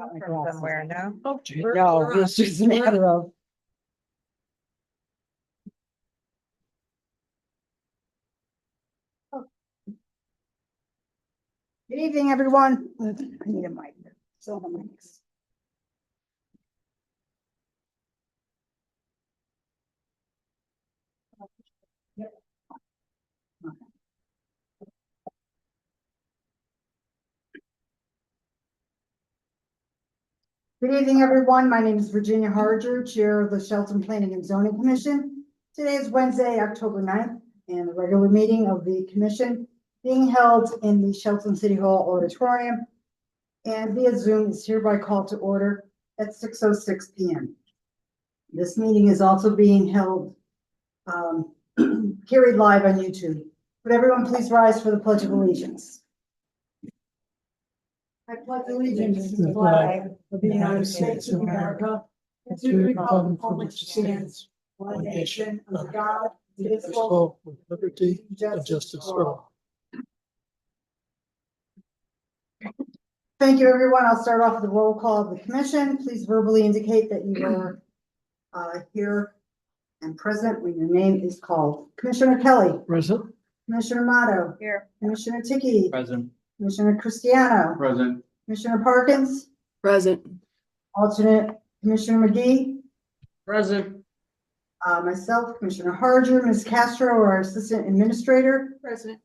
From somewhere, no? No, it's just a matter of. Good evening, everyone. I need a mic. So the mics. Good evening, everyone. My name is Virginia Harger, Chair of the Shelton Planning and Zoning Commission. Today is Wednesday, October 9th, and the regular meeting of the commission being held in the Shelton City Hall Auditorium and via Zoom is hereby called to order at 6:06 p.m. This meeting is also being held, carried live on YouTube. Would everyone please rise for the Pledge of Allegiance? I pledge allegiance to the flag of the United States of America and to the republic for which it stands, one nation, under God, indivisible, with liberty and justice for all. Thank you, everyone. I'll start off with the roll call of the commission. Please verbally indicate that you are here and present when your name is called. Commissioner Kelly. Present. Commissioner Motto. Here. Commissioner Tiki. Present. Commissioner Cristiano. Present. Commissioner Parkins. Present. Alternate Commissioner McGee. Present. Myself, Commissioner Harger, Ms. Castro, our Assistant Administrator. Present.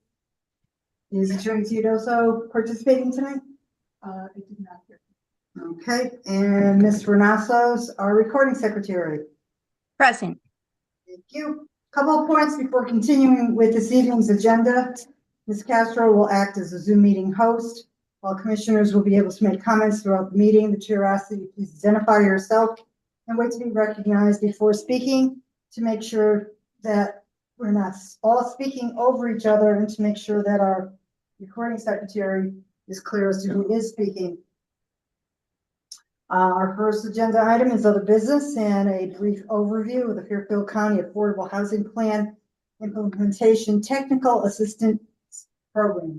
Is Attorney Teodoso participating tonight? I did not hear. Okay, and Ms. Renassos, our Recording Secretary. Present. Thank you. Couple of points before continuing with this evening's agenda. Ms. Castro will act as a Zoom meeting host. All commissioners will be able to make comments throughout the meeting. The chair asks that you please identify yourself and wait to be recognized before speaking to make sure that we're not all speaking over each other and to make sure that our recording secretary is clear as to who is speaking. Our first agenda item is other business and a brief overview of the Fairfield County Affordable Housing Plan Implementation Technical Assistance Program.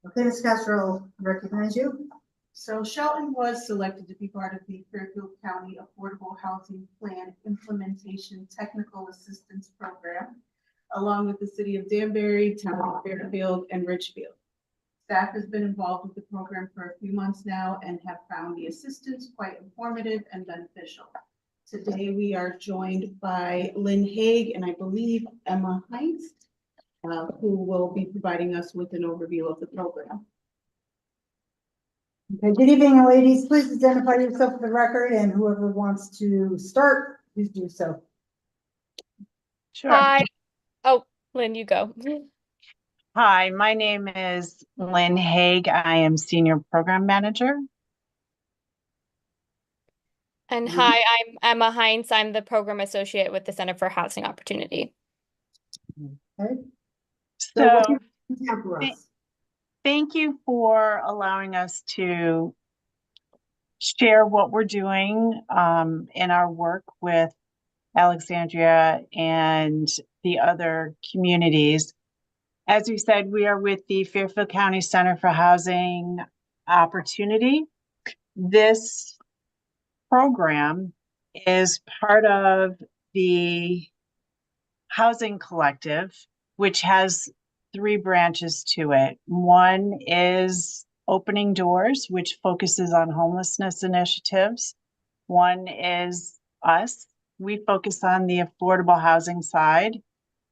Okay, Ms. Castro, I'll recognize you. So Shelton was selected to be part of the Fairfield County Affordable Housing Plan Implementation Technical Assistance Program, along with the city of Danbury, town of Fairfield, and Richfield. Staff has been involved with the program for a few months now and have found the assistance quite informative and beneficial. Today, we are joined by Lynn Haig and I believe Emma Heinz, who will be providing us with an overview of the program. Okay, good evening, ladies. Please identify yourself for the record, and whoever wants to start, please do so. Sure. Hi. Oh, Lynn, you go. Hi, my name is Lynn Haig. I am Senior Program Manager. And hi, I'm Emma Heinz. I'm the Program Associate with the Center for Housing Opportunity. Okay. So what do you have for us? thank you for allowing us to share what we're doing in our work with Alexandria and the other communities. As we said, we are with the Fairfield County Center for Housing Opportunity. This program is part of the Housing Collective, which has 3 branches to it. One is Opening Doors, which focuses on homelessness initiatives. One is us. We focus on the affordable housing side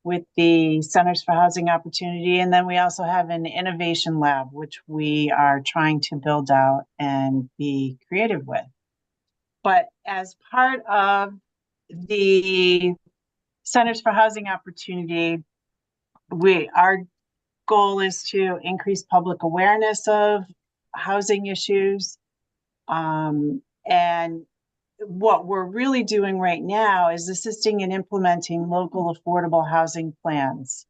with the Centers for Housing Opportunity. And then we also have an innovation lab, which we are trying to build out and be creative with. But as part of the Centers for Housing Opportunity, our goal is to increase public awareness of housing issues. And what we're really doing right now is assisting in implementing local affordable housing plans.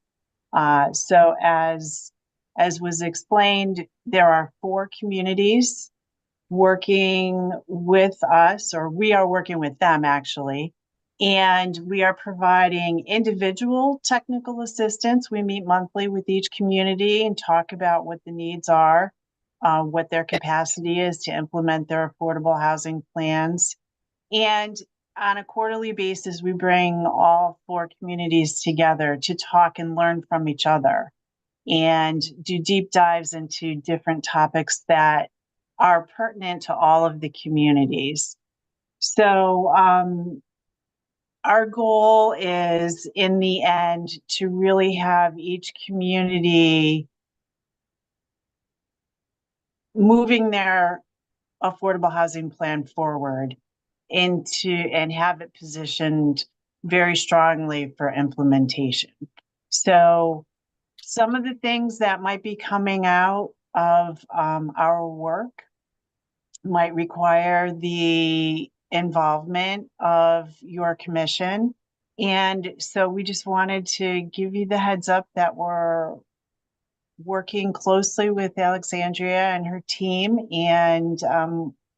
So as was explained, there are 4 communities working with us, or we are working with them actually, and we are providing individual technical assistance. We meet monthly with each community and talk about what the needs are. what their capacity is to implement their affordable housing plans. And on a quarterly basis, we bring all 4 communities together to talk and learn from each other and do deep dives into different topics that are pertinent to all of the communities. So our goal is, in the end, to really have each community moving their affordable housing plan forward and have it positioned very strongly for implementation. So some of the things that might be coming out of our work might require the involvement of your commission. And so we just wanted to give you the heads up that we're working closely with Alexandria and her team, and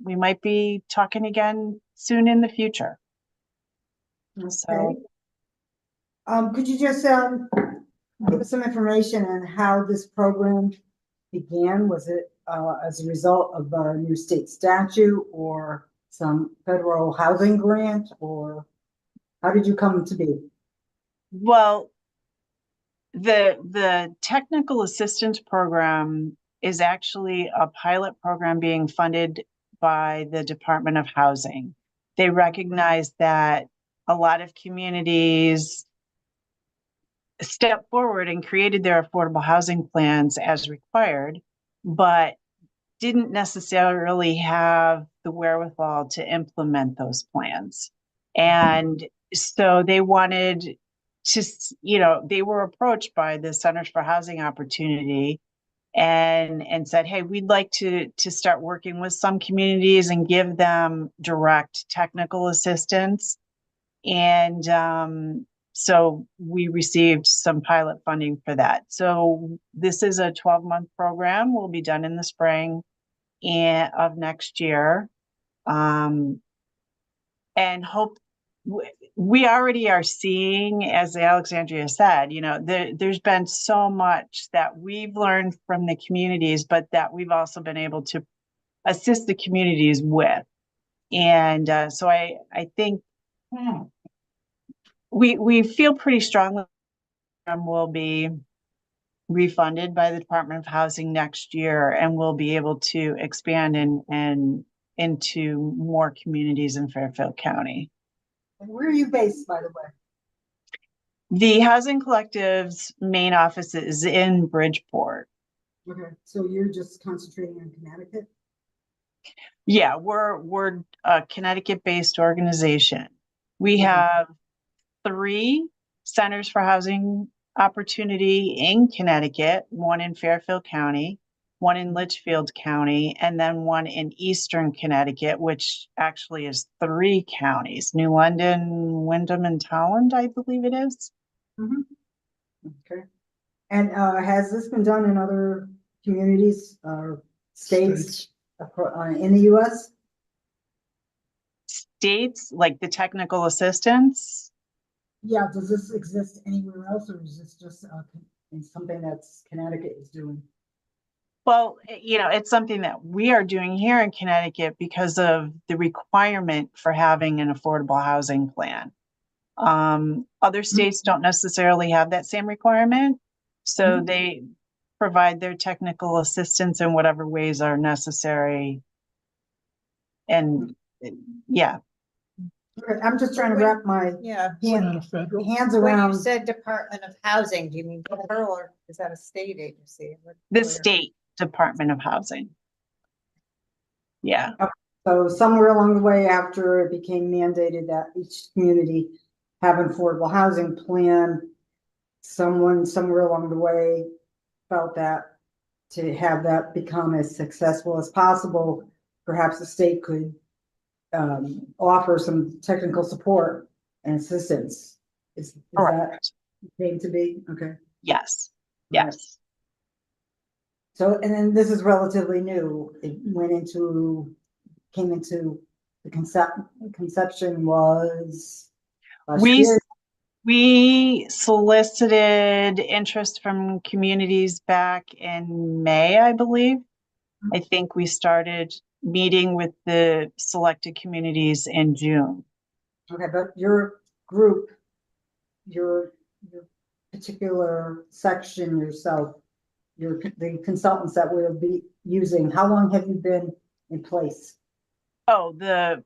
we might be talking again soon in the future. So, Could you just give us some information on how this program began? Was it as a result of a new state statute or some federal housing grant, or how did you come to be? well, the technical assistance program is actually a pilot program being funded by the Department of Housing. They recognize that a lot of communities stepped forward and created their affordable housing plans as required, but didn't necessarily have the wherewithal to implement those plans. And so they wanted to, they were approached by the Centers for Housing Opportunity and said, hey, we'd like to start working with some communities and give them direct technical assistance. And so we received some pilot funding for that. So this is a 12-month program. Will be done in the spring of next year. And hope we already are seeing, as Alexandria said, there's been so much that we've learned from the communities, but that we've also been able to assist the communities with. And so I think we feel pretty strongly will be refunded by the Department of Housing next year, and we'll be able to expand and into more communities in Fairfield County. And where are you based, by the way? The Housing Collective's main office is in Bridgeport. Okay, so you're just concentrating on Connecticut? Yeah, we're a Connecticut-based organization. We have 3 centers for housing opportunity in Connecticut, one in Fairfield County, one in Litchfield County, and then one in Eastern Connecticut, which actually is 3 counties, New London, Wyndham, and Towland, I believe it is. Okay. And has this been done in other communities or states in the US? States, like the technical assistance? Yeah, does this exist anywhere else, or is this just something that's Connecticut is doing? Well, it's something that we are doing here in Connecticut because of the requirement for having an affordable housing plan. Other states don't necessarily have that same requirement, so they provide their technical assistance in whatever ways are necessary. And yeah. Okay, I'm just trying to wrap my Yeah. Not a federal. hands When you around. said Department of Housing, do you mean federal or is that a state agency? The state Department of Housing. Yeah. So somewhere along the way, after it became mandated that each community have an affordable housing plan, someone somewhere along the way felt that to have that become as successful as possible, perhaps the state could offer some technical support and assistance. Is that Correct. came to be? Okay. Yes. Yes. So, and then this is relatively new. It came into the conception was last year. We solicited interest from communities back in May, I believe. I think we started meeting with the selected communities in June. Okay, but your group, your particular section yourself, the consultants that we'll be using, how long have you been in place? Oh, the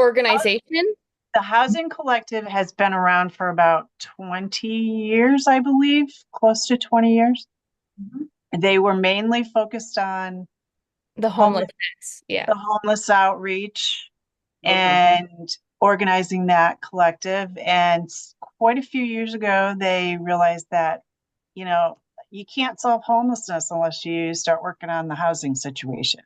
Organization? Housing Collective has been around for about 20 years, I believe, close to 20 years. Mhm. They were mainly focused on The homelessness. Yeah. the homeless outreach Okay. and organizing that collective. And quite a few years ago, they realized that, you know, you can't solve homelessness unless you start working on the housing situation.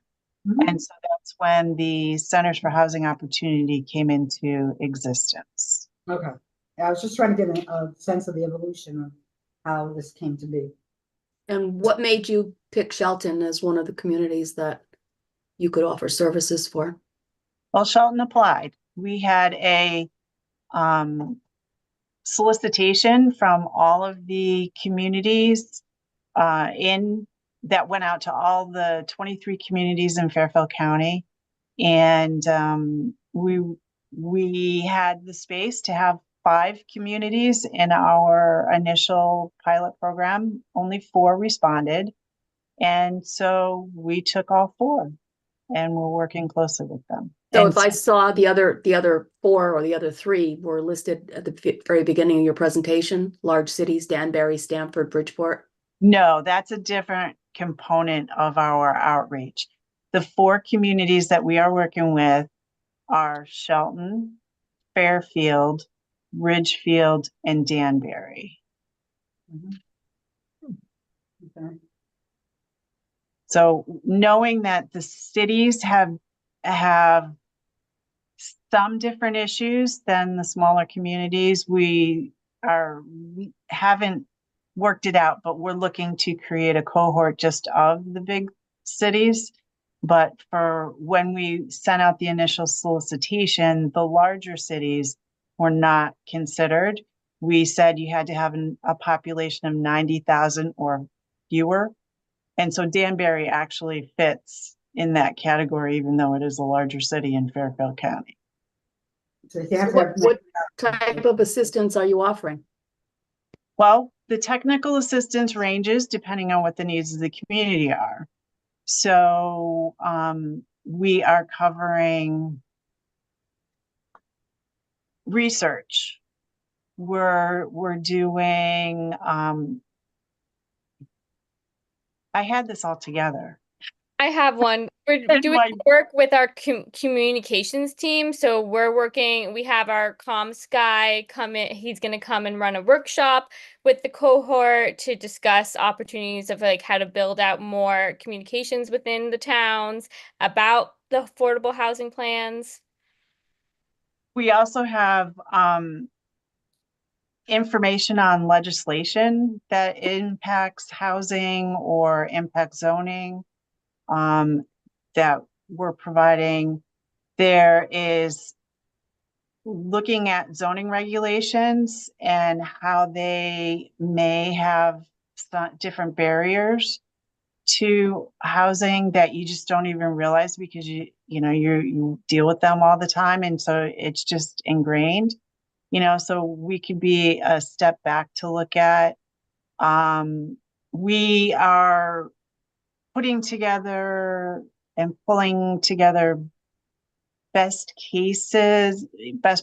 Mhm. And so that's when the Centers for Housing Opportunity came into existence. Okay. I was just trying to get a sense of the evolution of how this came to be. And what made you pick Shelton as one of the communities that you could offer services for? Well, Shelton applied. We had a solicitation from all of the communities in that went out to all the 23 communities in Fairfield County. And we had the space to have 5 communities in our initial pilot program. Only 4 responded. And so we took all 4 and we're working closely with them. So And if I saw the other 4 or the other 3 were listed at the very beginning of your presentation, large cities, Danbury, Stamford, Bridgeport. no, that's a different component of our outreach. The 4 communities that we are working with are Shelton, Fairfield, Ridgefield, and Danbury. Okay. So knowing that the cities have some different issues than the smaller communities, we haven't worked it out, but we're looking to create a cohort just of the big cities. But for when we sent out the initial solicitation, the larger cities were not considered. We said you had to have a population of 90,000 or fewer. And so Danbury actually fits in that category, even though it is a larger city in Fairfield County. So you have to What, have. what type of assistance are you offering? Well, the technical assistance ranges depending on what the needs of the community are. So we are covering research. We're doing, I had this all together. I have one. We're And doing work with our communications team. So we have our comms guy come in. He's going to come and run a workshop with the cohort to discuss opportunities of like how to build out more communications within the towns about the affordable housing plans. We also have information on legislation that impacts housing or impacts zoning that we're providing. There is looking at zoning regulations and how they may have different barriers to housing that you just don't even realize because you deal with them all the time, and so it's just ingrained. So we could be a step back to look at. We are putting together and pulling together best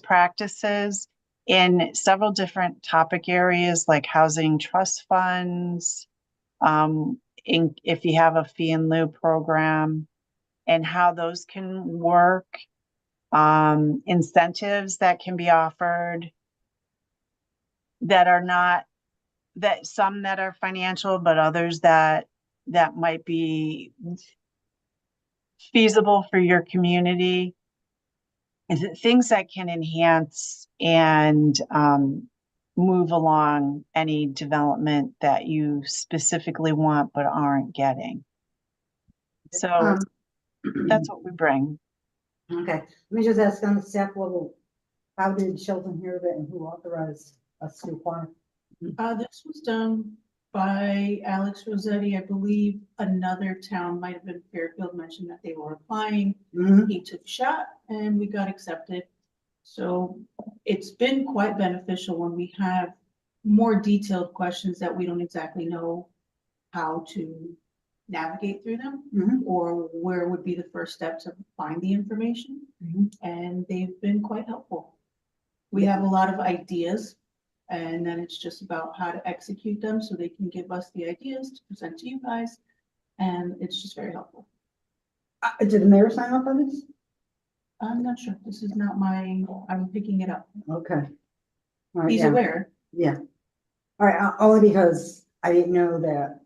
practices in several different topic areas like housing trust funds, if you have a fee in lieu program, and how those can work, incentives that can be offered that some that are financial, but others that might be feasible for your community. Things that can enhance and move along any development that you specifically want but aren't getting. So that's what we bring. Okay, let me just ask on the staff level, how did Shelton hear of it and who authorized us to apply? This was done by Alex Rossetti. I believe another town, might have been Fairfield, mentioned that they were applying. Mhm. He took a shot and we got accepted. So it's been quite beneficial when we have more detailed questions that we don't exactly know how to navigate through them, Mhm. or where would be the first step to find the information. Mhm. And they've been quite helpful. We have a lot of ideas, and then it's just about how to execute them so they can give us the ideas to present to you guys. And it's just very helpful. Did the mayor sign off on this? I'm not sure. This is not my, I'm picking it up. Okay. All right, He's yeah. aware. Yeah. All right, only because I didn't know that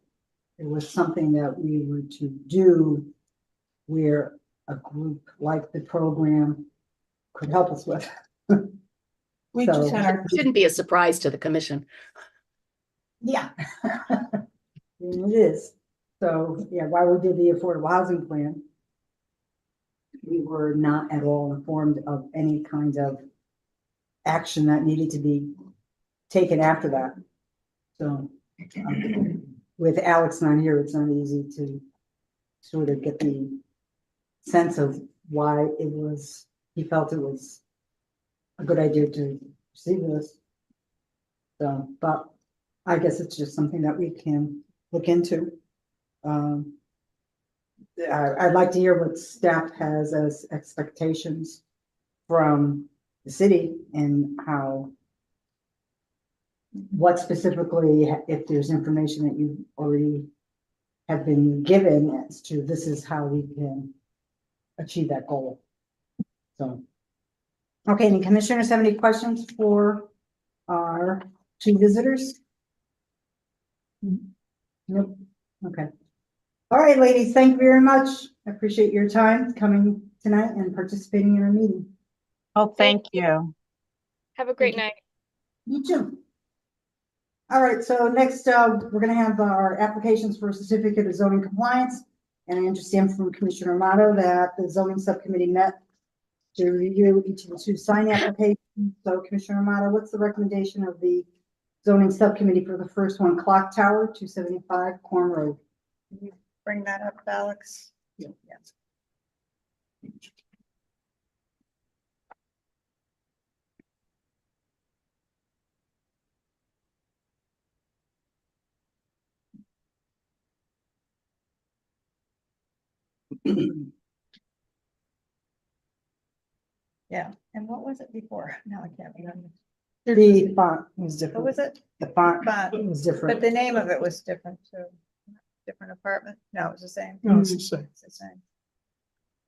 it was something that we were to do where a group like the program could help us with. We just So- had our, Shouldn't be a surprise to the commission. Yeah. It is. So, yeah, while we did the affordable housing plan, we were not at all informed of any kind of action that needed to be taken after that. So, with Alex not here, it's not easy to sort of get the sense of why it was, he felt it was a good idea to proceed with this. So, but I guess it's just something that we can look into. I'd like to hear what staff has as expectations from the city and how, what specifically, if there's information that you already have been given as to this is how we can achieve that goal. So, okay, any commissioners have any questions for our two visitors? Nope, okay. All right, ladies, thank you very much. I appreciate your time coming tonight and participating in our meeting. Oh, thank you. Have a great Thank night. You too. All right, so next, we're gonna have our applications for a certificate of zoning compliance. And I understand from Commissioner Amato that the zoning subcommittee met to review each of the two sign applications. So Commissioner Amato, what's the recommendation of the zoning subcommittee for the first one, Clock Tower, 275 Corn Road? Can you bring that up, Alex? Yeah. Yes. Yeah, and what was it before? Now I can't remember. The font was What different. was it? The font Font. was But different. the name of it was different too. Different apartment? No, it was the same. No, it's the same. It's the same.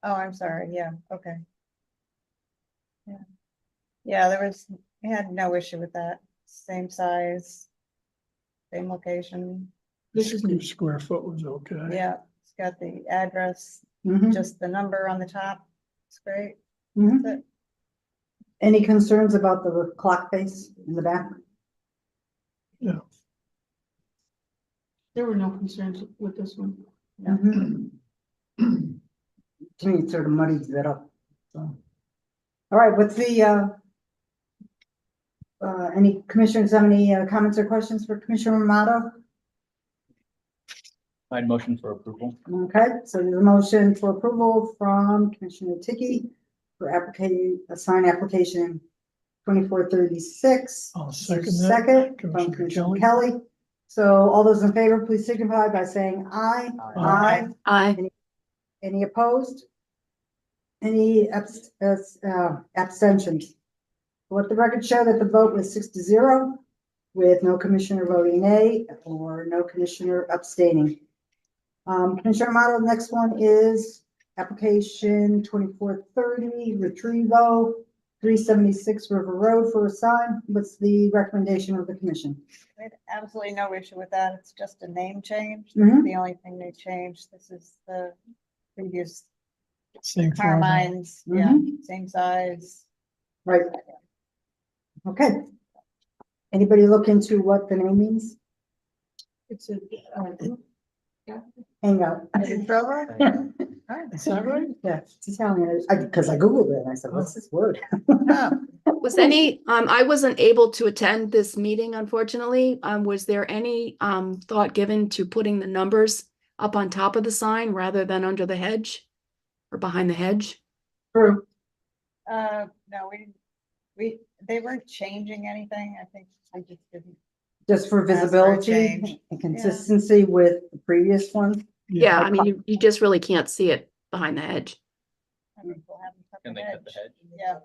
Oh, I'm sorry. Yeah, okay. Yeah. Yeah, we had no issue with that. Same size. Same location. this is Square foot was okay. Yeah, it's got the address, Mhm, just the number on the top. It's great. mhm. That's it. Any concerns about the clock face in the back? there were no concerns with this one. No. Mhm. To me, it sort of muddies that up. So. All right, what's the, any commissioners have any comments or questions for Commissioner Amato? I'd motion for approval. Okay, so there's a motion for approval from Commissioner Tiki for a sign application 2436. I'll Is there a second that. Second from Commissioner Commissioner Kelly. Kelly. So all those in favor, please signify by saying aye. Aye. Aye. Any opposed? Any abstentions? Let the record show that the vote was 6-0 with no commissioner voting nay or no commissioner abstaining. Commissioner Amato, the next one is application 2430 Retrievo 376 River Road for a sign. What's the recommendation of the commission? We had absolutely no issue with that. It's just a name change. Mhm. The only thing they changed. This is the previous Same format. Carmine's, yeah, same size. Right. Okay. Anybody look into what the name means? It's a, Hang out. Is it Trevor? Is that right? Yeah, it's Italian, because I Googled it and I said, what's this word? Oh, Was any, I wasn't able to attend this meeting, unfortunately. Was there any, thought given to putting the numbers up on top of the sign rather than under the hedge or behind the hedge? True. No, they weren't changing anything. I think I just didn't. Just for Ask for a visibility change. and consistency with the previous one. Yeah, I mean, you just really can't see it behind the hedge. I think we'll have them cut Can the they cut the hedge? Yeah.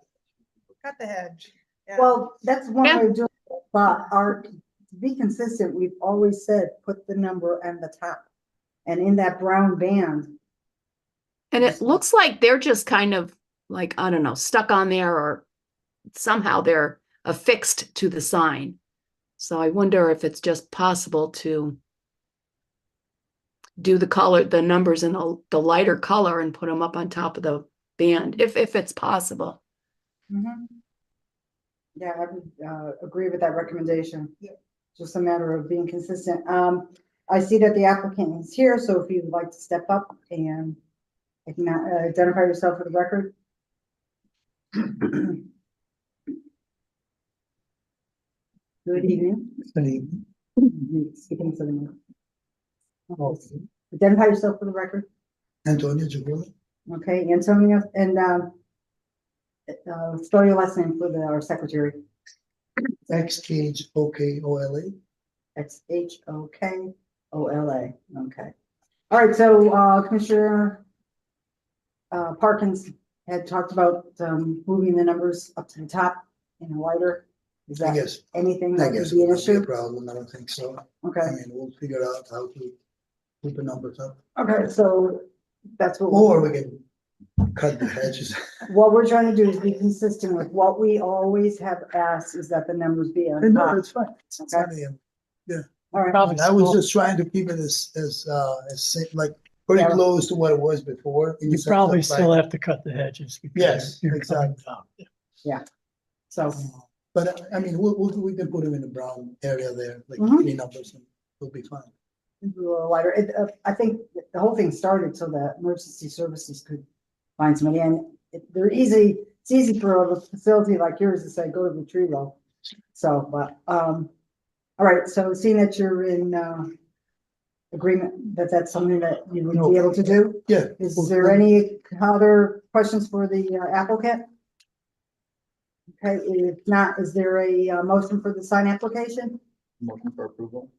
Cut the hedge. Yeah. Well, that's one Yeah. way of doing it, but to be consistent, we've always said, put the number on the top. And in that brown band, And it looks like they're just kind of like, I don't know, stuck on there or somehow they're affixed to the sign. So I wonder if it's just possible to do the numbers in the lighter color and put them up on top of the band, if it's possible. mhm. Yeah, I would agree with that recommendation. Just a matter of being consistent. I see that the applicant is here, so if you'd like to step up and identify yourself for the record. Good evening. Speaking to the mic. Identify yourself for the record. Antonio Giovanni. Okay, Antonio, and spell your last name for our secretary. XHOKOLA. XHOKOLA. Okay. All right, so Commissioner Parkins had talked about moving the numbers up to the top in a lighter. Is I that guess, anything I that guess could be it an won't be a issue? problem. I don't think so. Okay, I mean, we'll figure out how to keep the numbers up. okay, so that's what. Or we can cut the hedges. What we're trying to do is be consistent with what we always have asked, is that the numbers be on No, top. it's fine. It's Okay. not the- All right, I was just trying to keep it as like pretty Yeah. close to what it was before. in You the sense probably of, still like, have to cut the hedges. because Yes, you're coming exactly. down. so, But I mean, we can put them in the brown area there, like Mhm. clean up or something. We'll be fine. a little lighter. I think the whole thing started so that emergency services could find somebody, and it's easy for a facility like yours to say, go to the tree row. So, but, all right, so seeing that you're in, agreement that that's something that you would be able to do, Yeah. is there any other questions for the applicant? Okay, if not, is there a motion for the sign application? Motion for approval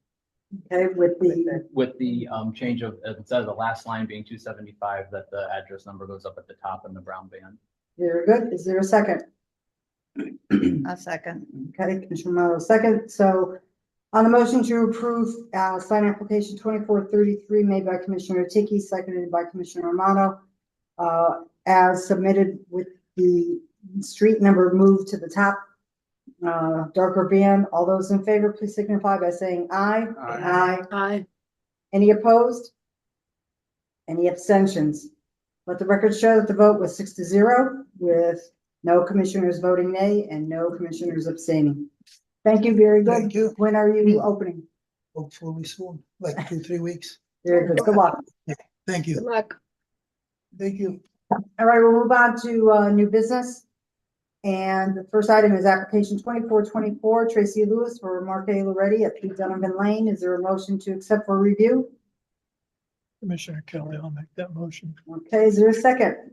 Okay, with the, with the change of, instead of the last line being 275, that the address number goes up at the top in the brown band. very good, is there a second? A second. Okay, Commissioner Romero, second. So on the motion to approve sign application 2433 made by Commissioner Tiki, seconded by Commissioner Romano, as submitted with the street number moved to the top, darker band. All those in favor, please signify by saying aye. Aye. Aye. Any opposed? Any abstentions? Let the record show that the vote was 6-0 with no commissioners voting nay and no commissioners abstaining. Thank you, very good. Thank you. When are you opening? Hopefully soon, like 2-3 weeks. Very good. Good luck. Thank Good you. luck. Thank you. All right, we'll move on to new business. And the first item is application 2424, Tracy Lewis for Mark A. Loretti at 3 Donovan Lane. Is there a motion to accept for review? Commissioner Kelly, I'll make that motion. Okay, is there a second?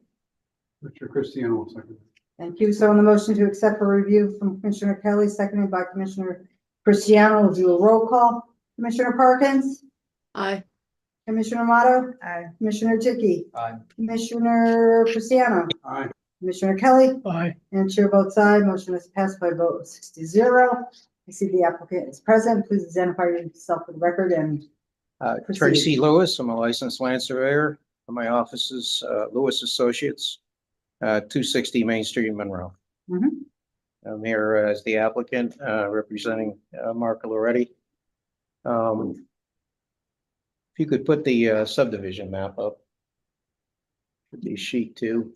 Mr. Cristiano, second. Thank you. So on the motion to accept for review from Commissioner Kelly, seconded by Commissioner Cristiano, we'll do a roll call. Commissioner Parkins, Aye. Commissioner Amato, Aye. Commissioner Dickey, Aye. Commissioner Cristiano, Aye. Commissioner Kelly, Aye. and chair votes aye. Motion is passed by a vote of 6-0. I see the applicant is present. Please identify yourself for the record and proceed. Tracy Lewis, I'm a licensed land surveyor. My office is Lewis Associates, 260 Main Street, Monroe. Mhm. I'm here as the applicant, representing Mark Loretti. If you could put the subdivision map up. Should be sheet 2.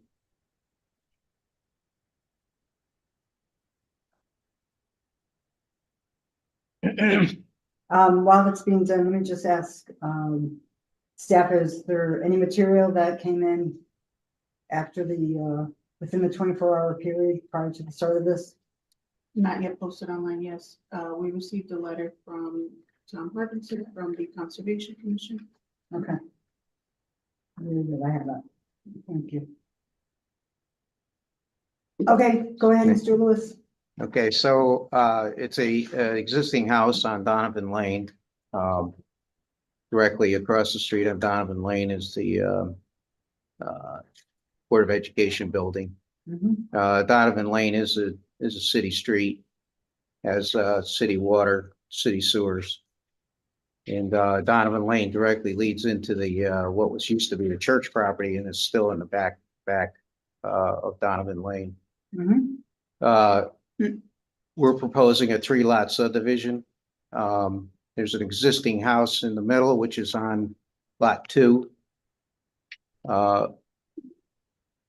While it's being done, let me just ask, staff, is there any material that came in after the, within the 24-hour period prior to the start of this? Not yet posted online, yes. We received a letter from Tom Harbinson from the Conservation Commission. Okay. I have that. Thank you. Okay, go ahead, Mr. Lewis. Okay, so it's a existing house on Donovan Lane. Directly across the street on Donovan Lane is the Board of Education building. Mhm. Donovan Lane is a city street, has city water, city sewers. And Donovan Lane directly leads into the what was used to be the church property and is still in the back of Donovan Lane. Mhm. We're proposing a 3-lot subdivision. There's an existing house in the middle, which is on lot 2.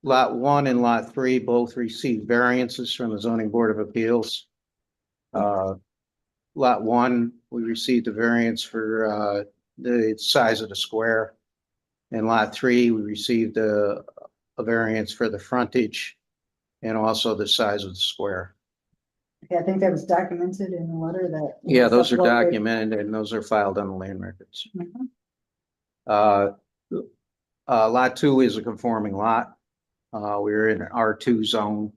Lot 1 and lot 3 both received variances from the zoning board of appeals. Lot 1, we received a variance for the size of the square. And lot 3, we received a variance for the frontage and also the size of the square. Okay, I think that was documented in the letter that. Yeah, those are uploaded. documented and those are filed on the land records. Mhm. Lot 2 is a conforming lot. We're in an R2 zone.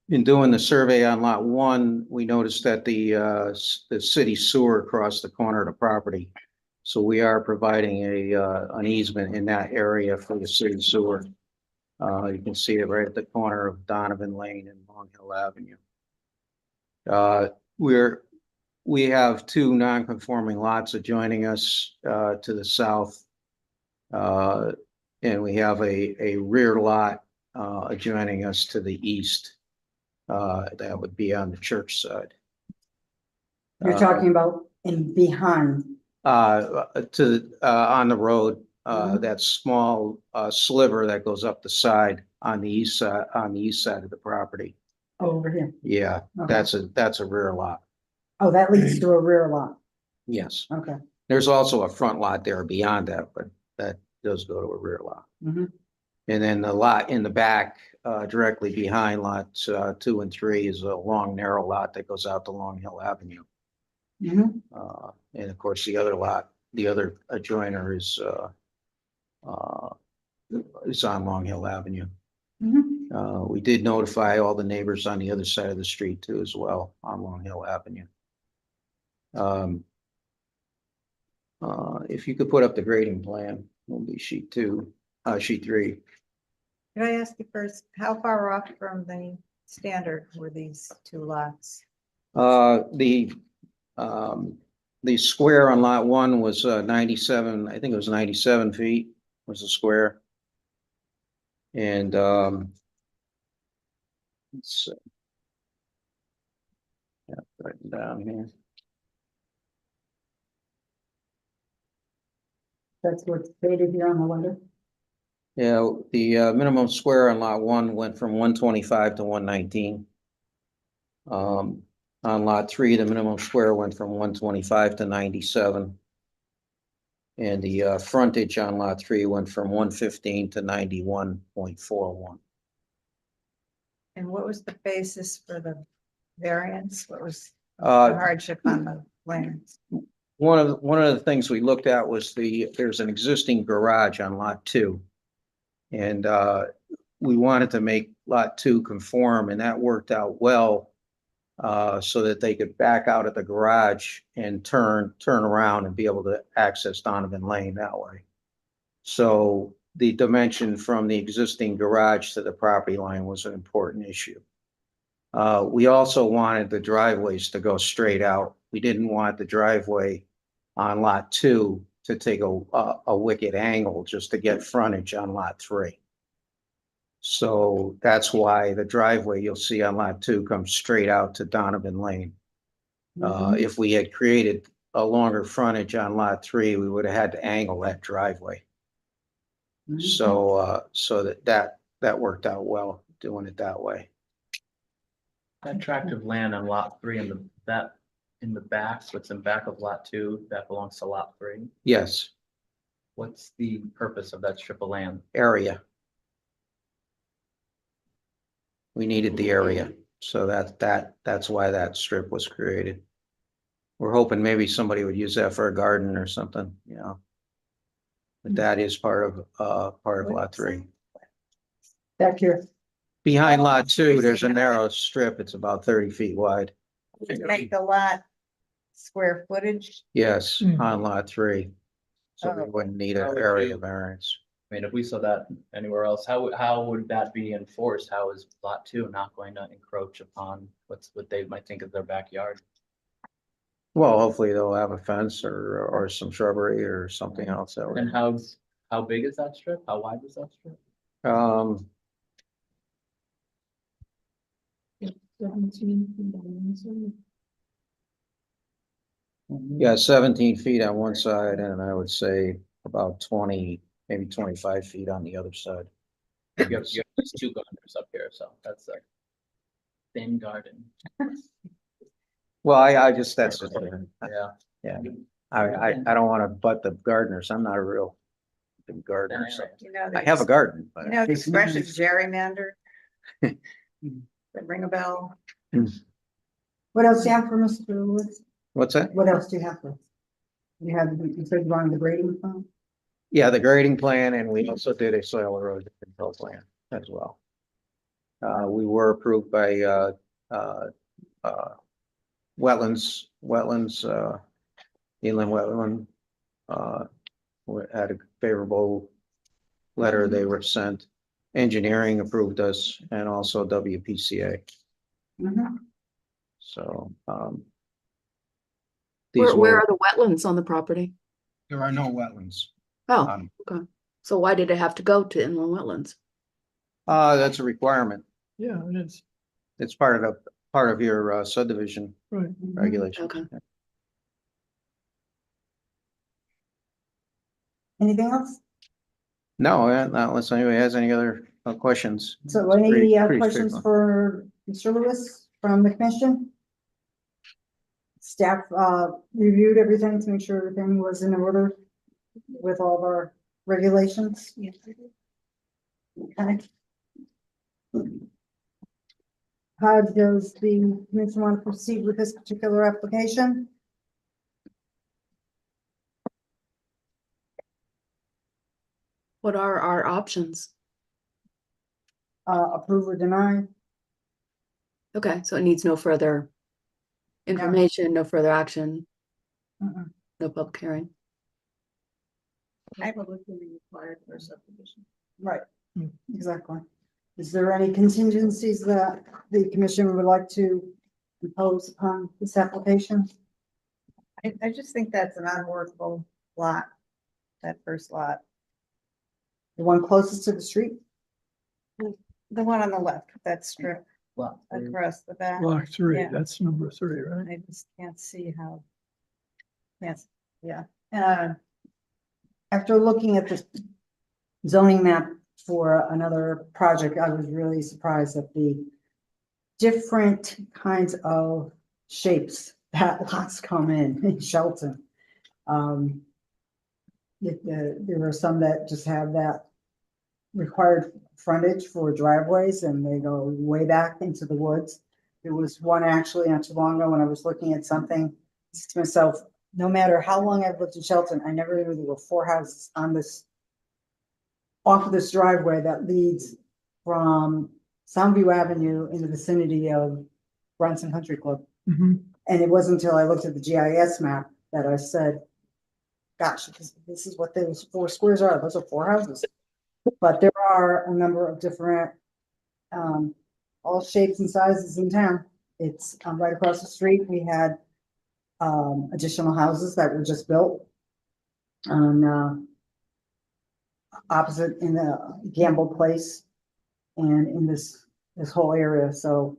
In doing the survey on lot 1, we noticed that the city sewer crossed the corner of the property. So we are providing an easement in that area for the city sewer. You can see it right at the corner of Donovan Lane and Long Hill Avenue. We have 2 non-conforming lots adjoining us to the south. And we have a rear lot adjoining us to the east. That would be on the church side. You're talking about in behind. On the road, Mhm. that small sliver that goes up the side on the east side of the property. Over here. Yeah, Okay. that's a rear lot. Oh, that leads to a rear lot. Yes. Okay. There's also a front lot there beyond that, but that does go to a rear lot. Mhm. And then the lot in the back, directly behind lots 2 and 3 is a long, narrow lot that goes out to Long Hill Avenue. Mhm. And of course, the other lot, the other adjoiner is on Long Hill Avenue. Mhm. We did notify all the neighbors on the other side of the street too, as well, on Long Hill Avenue. If you could put up the grading plan, will be sheet 3. Can I ask you first, how far off from the standard were these 2 lots? The square on lot 1 was 97, I think it was 97 feet was the square. And let's see. Yeah, written down here. That's what's stated here on the letter. Yeah, the minimum square on lot 1 went from 125 to 119. On lot 3, the minimum square went from 125 to 97. And the frontage on lot 3 went from 115 to 91.41. And what was the basis for the variance? What was the Uh, hardship on the lands? One of the things we looked at was there's an existing garage on lot 2. And we wanted to make lot 2 conform, and that worked out well. So that they could back out of the garage and turn around and be able to access Donovan Lane that way. So the dimension from the existing garage to the property line was an important issue. We also wanted the driveways to go straight out. We didn't want the driveway on lot 2 to take a wicked angle just to get frontage on lot 3. So that's why the driveway you'll see on lot 2 comes straight out to Donovan Lane. If we had created a longer frontage on lot 3, we would have had to angle that driveway. So that worked out well, doing it that way. That tract of land on lot 3 in the back, so it's in back of lot 2, that belongs to lot 3. Yes, What's the purpose of that strip of land? area. We needed the area. So that's why that strip was created. We're hoping maybe somebody would use that for a garden or something, you know. But that is part of lot 3. Back here. Behind lot 2, there's a narrow strip. It's about 30 feet wide. Make the lot square footage. Yes, Hmm. on lot 3. So we Oh. wouldn't need How an would area you- variance. I mean, if we saw that anywhere else, how would that be enforced? How is lot 2 not going to encroach upon what they might think of their backyard? Well, hopefully they'll have a fence or some shrubbery or something else. That And would, how big is that strip? How wide is that strip? um, 17. yeah, 17 feet on one side and I would say about 20, maybe 25 feet on the other side. You have these 2 gardens up here, so that's a thin garden. Well, I just, that's just, Yeah. yeah. I don't want to butt the gardeners. I'm not a real big gardener, so. You know, I have a garden, but. You know, the expression gerrymander. That ring a bell. What else do you have for Mr. Woods? What's that? What else do you have for? You said you wanted the grading plan? Yeah, the grading plan, and we also did a soil erosion control plan as well. We were approved by, wetlands, inland wetland, we had a favorable letter they were sent. Engineering approved us and also WPCA, Mhm. so, Where, these where were, are the wetlands on the property? there are no wetlands. Oh, Um, okay. So why did it have to go to inland wetlands? That's a requirement. Yeah, it is. It's part of your subdivision Right. regulations. Okay. Anything else? No, not unless anybody has any other questions. So It's any pretty questions straightforward. for Mr. Lewis from the commission? Staff reviewed everything to make sure everything was in order with all of our regulations. Okay. How does the commission want to proceed with this particular application? What are our options? Approve or deny? Okay, so it needs no further information, no further action, Mm-mm. no public hearing. Public hearing required for subdivision. Right, Hmm. exactly. Is there any contingencies that the commission would like to impose upon this application? I just think that's an unworkable lot, that first lot. The one closest to the street? The one on the left, that strip Lot 3. across the back. Block 3, Yeah. that's number 3, right? I just can't see how. Yes, yeah. After looking at the zoning map for another project, I was really surprised at the different kinds of shapes that lots come in Shelton. There were some that just have that required frontage for driveways and they go way back into the woods. There was one actually not too long ago when I was looking at something, I said to myself, no matter how long I've lived in Shelton, I never knew there were 4 houses on this, off of this driveway that leads from Soundview Avenue in the vicinity of Bronson Country Club. Mm-hmm. And it wasn't until I looked at the GIS map that I said, gosh, this is what those 4 squares are. Those are 4 houses. But there are a number of different, all shapes and sizes in town. It's right across the street. We had additional houses that were just built on opposite in the Gamble Place and in this whole area. So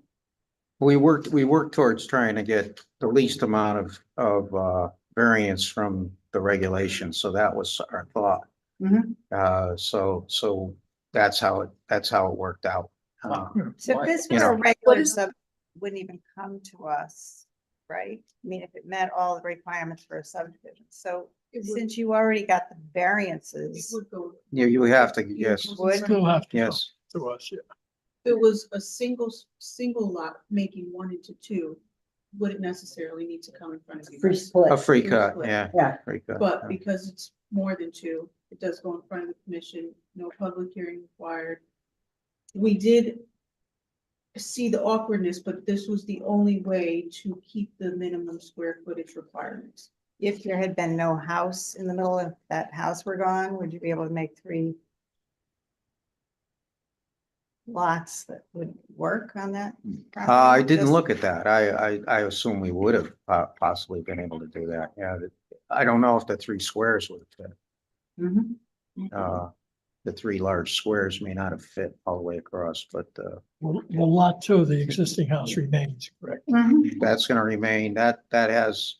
We worked towards trying to get the least amount of variance from the regulations, so that was our thought. mhm. So that's how it worked out. So Why- if this you were a know. regular sub, wouldn't even come to us, right? I mean, if it met all the requirements for a subdivision. So It would- since you already got the It variances, would go. You have to, yes, would, Still have to come yes. to us, yeah. it was a single lot making one into two, wouldn't necessarily need to come in front of you. Free guys. split. A free Free cut, split. yeah. Yeah. Free cut. But yeah. because it's more than two, it does go in front of the commission, no public hearing required. We did see the awkwardness, but this was the only way to keep the minimum square footage requirements. If there had been no house in the middle of that house were gone, would you be able to make 3 lots that would work on that? I property? didn't Just- look at that. I assume we would have possibly been able to do that. Yeah. I don't know if the 3 squares would have fit. Mhm. The 3 large squares may not have fit all the way across, but, Well, lot 2, the existing house remains, correct? Mhm. that's gonna remain. That has,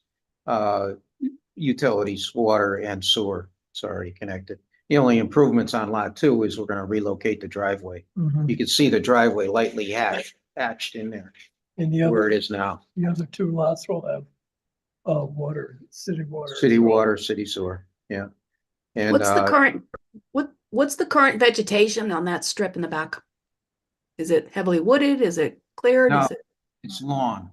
utilities, water and sewer. It's already connected. The only improvements on lot 2 is we're gonna relocate the driveway. Mhm. You can see the driveway lightly hatched in there And the where other, it is now. the other 2 lots will have water, city water. City water, city sewer, yeah. And, What's the current, what's the current vegetation on that strip in the back? Is it heavily wooded? Is it cleared? No. Is it, it's lawn,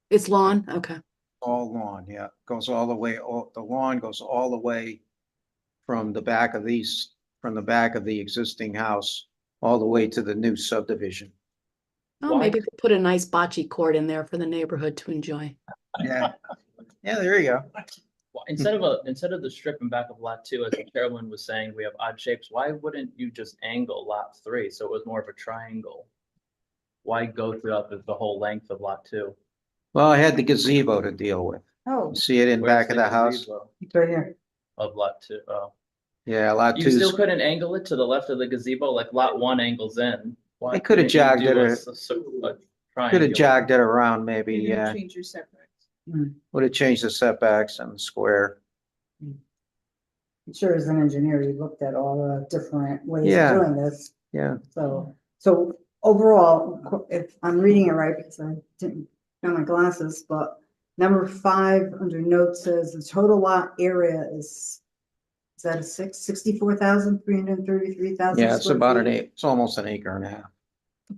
it's lawn? Okay. all lawn, yeah. Goes all the way, the lawn goes all the way from the back of the existing house, all the way to the new subdivision. Oh, Why- maybe we could put a nice bocce court in there for the neighborhood to enjoy. Yeah. Yeah, there you go. Well, instead of the strip in back of lot 2, as Carolyn was saying, we have odd shapes. Why wouldn't you just angle lot 3 so it was more of a triangle? Why go throughout the whole length of lot 2? Well, I had the gazebo to deal with. Oh, See it in Where's back of the house? gazebo it's right here. Of lot 2. Oh. Yeah, lot You still 2's. couldn't angle it to the left of the gazebo like lot 1 angles in. Why They could have couldn't you jogged do it a or- s- a Could triangle? have jogged it around maybe, You're gonna yeah. change your setbacks. Would have changed the setbacks and the square. I'm sure as an engineer, you looked at all the different ways Yeah. of doing this. Yeah. So overall, if I'm reading it right, because I didn't have my glasses, but number 5 under notes says the total lot area is that a 64,333,000? Yeah, it's about it's almost an acre and a half.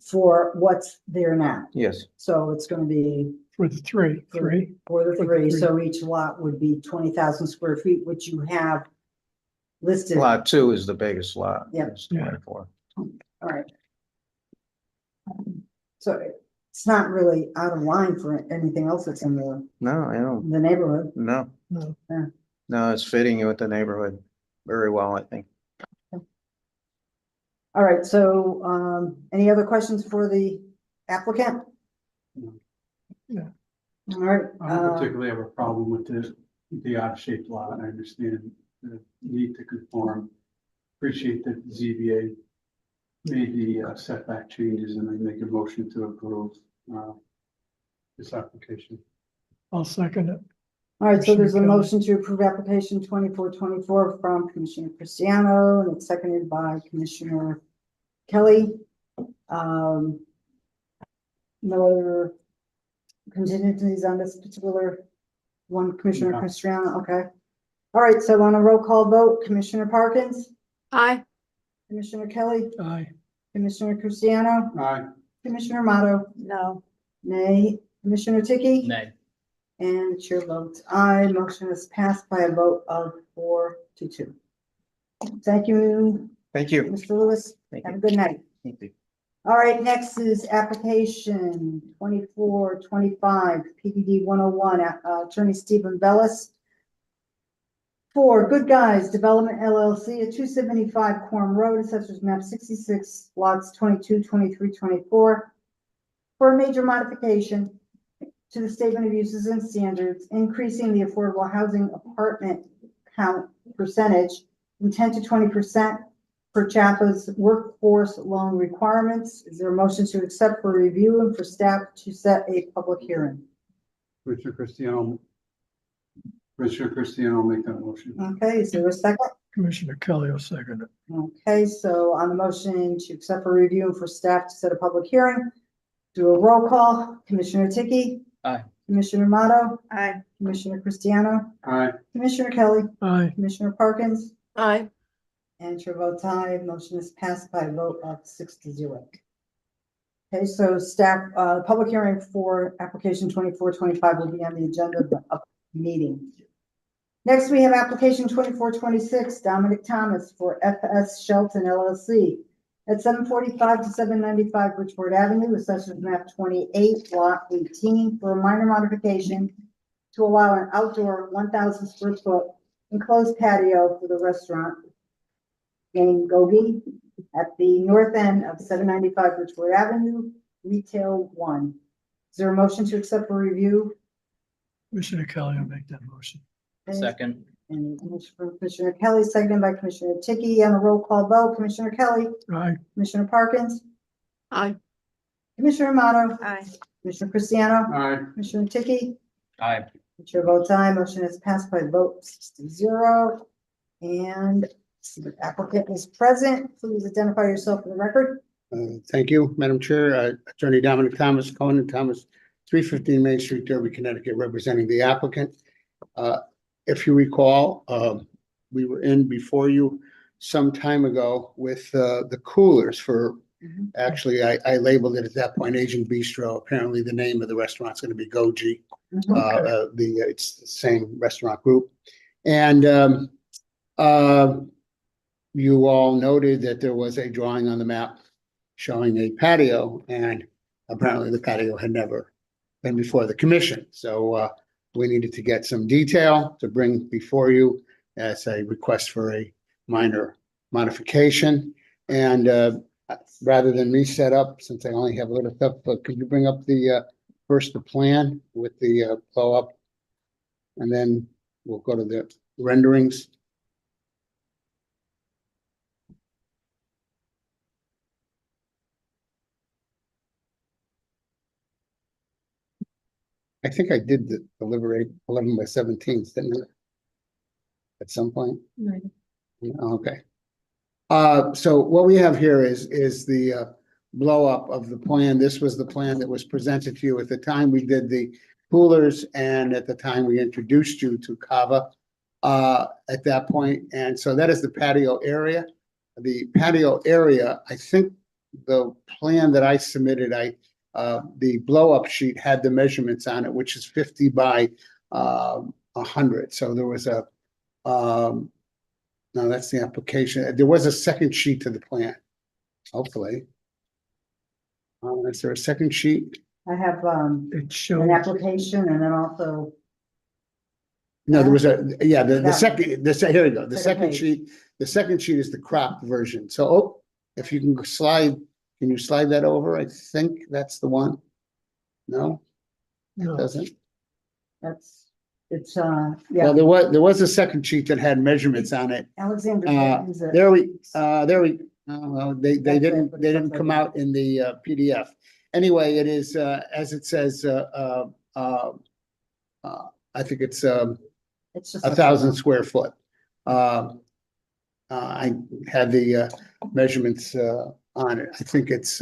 For what's there now. Yes. So it's gonna be For the 3, for the For the 3, three. so each lot would be 20,000 square feet, which you have listed. Lot 2 is the biggest lot. Yeah. It's 24. All right. So it's not really out of line for anything else that's in No, I don't, the neighborhood. no. No. Yeah. No, it's fitting with the neighborhood very well, I think. All right, so, any other questions for the applicant? No. Yeah. All right, I don't particularly have a problem with the odd shaped lot. I understand the need to conform. Appreciate that the ZBA made the setback changes and I make a motion to approve this application. I'll second it. all right, so there's a Commissioner Kelly. motion to approve application 2424 from Commissioner Cristiano, and it's seconded by Commissioner Kelly. No other contingencies on this particular one, Commissioner No. Cristiano, okay. All right, so on a roll call vote, Commissioner Parkins, Aye. Commissioner Kelly, Aye. Commissioner Cristiano, Aye. Commissioner Amato, No, nay, Commissioner Tiki. Nay. And the chair votes aye. Motion is passed by a vote of 4-2. Thank you, Thank you. Mr. Lewis. Thank Have a you. good night. Thank you. All right, next is application 2425, PDD 101, Attorney Stephen Bellis. For Good Guys Development LLC at 275 Quorum Road, Assessors Map 66, lots 22, 23, 24. For a major modification to the Statement of Uses and Standards, increasing the affordable housing apartment count percentage from 10 to 20% for CHAPA's workforce loan requirements. Is there a motion to accept for review and for staff to set a public hearing? Commissioner Cristiano make that motion. Okay, is there a second? Commissioner Kelly will second it. Okay, so on the motion to accept for review and for staff to set a public hearing, do a roll call. Commissioner Tiki. Aye. Commissioner Amato. aye. Commissioner Cristiano. Aye. Commissioner Kelly. Aye. Commissioner Parkins. Aye. And chair votes aye. Motion is passed by a vote of 6-0. Okay, so staff, public hearing for application 2425 will be on the agenda of the upcoming meeting. Next, we have application 2426, Dominic Thomas for FS Shelton LLC at 745 to 795 Bridgeport Avenue, Assessors Map 28, Lot 18, for a minor modification to allow an outdoor 1,000 square foot enclosed patio for the restaurant named Gogi at the north end of 795 Bridgeport Avenue, Retail 1. Is there a motion to accept for review? Commissioner Kelly will make that motion. Second, And from Commissioner Kelly, seconded by Commissioner Ticky on a roll call vote. Commissioner Kelly, Aye. Commissioner Parkins, Aye. Commissioner Amato, Aye. Commissioner Cristiano, Aye. Commissioner Ticky. aye. Chair votes aye. Motion is passed by vote 6-0. And the applicant is present. Please identify yourself for the record. Thank you, Madam Chair. Attorney Dominic Thomas, Cohen and Thomas, 315 Main Street, Derby, Connecticut, representing the applicant. If you recall, we were in before you some time ago with the coolers for, actually, I labeled it at that point, Asian Bistro. Apparently, the name of the restaurant's going to be Goji. It's the same restaurant group. And you all noted that there was a drawing on the map showing a patio, and apparently the patio had never been before the commission. So we needed to get some detail to bring before you as a request for a minor modification. And rather than me set up, since I only have a little stuff, could you bring up the first the plan with the blow up? And then we'll go to the renderings. I think I did deliberate 11 by 17s, didn't I? At some point? Yeah, okay. So what we have here is the blow up of the plan. This was the plan that was presented to you at the time we did the coolers and at the time we introduced you to Kava at that point. And so that is the patio area. The patio area, I think the plan that I submitted, the blow up sheet had the measurements on it, which is 50 by 100. So there was a, no, that's the application. There was a second sheet to the plan, hopefully. Is there a second sheet? I have It shows. an application and then also, No, there was yeah, the That second, here we go. The Second second page. sheet is the cropped version. So, if you can slide, can you slide that over? I think that's the one. No, it No. doesn't. it's, Well, yeah, there was a second sheet that had measurements on it. Alexander. is it? There we, well, they That's it, didn't, but they it didn't sounds come like out in the PDF. Anyway, it is, as it says, I think it's, It's just 1,000 square foot. I had the measurements on it. I think it's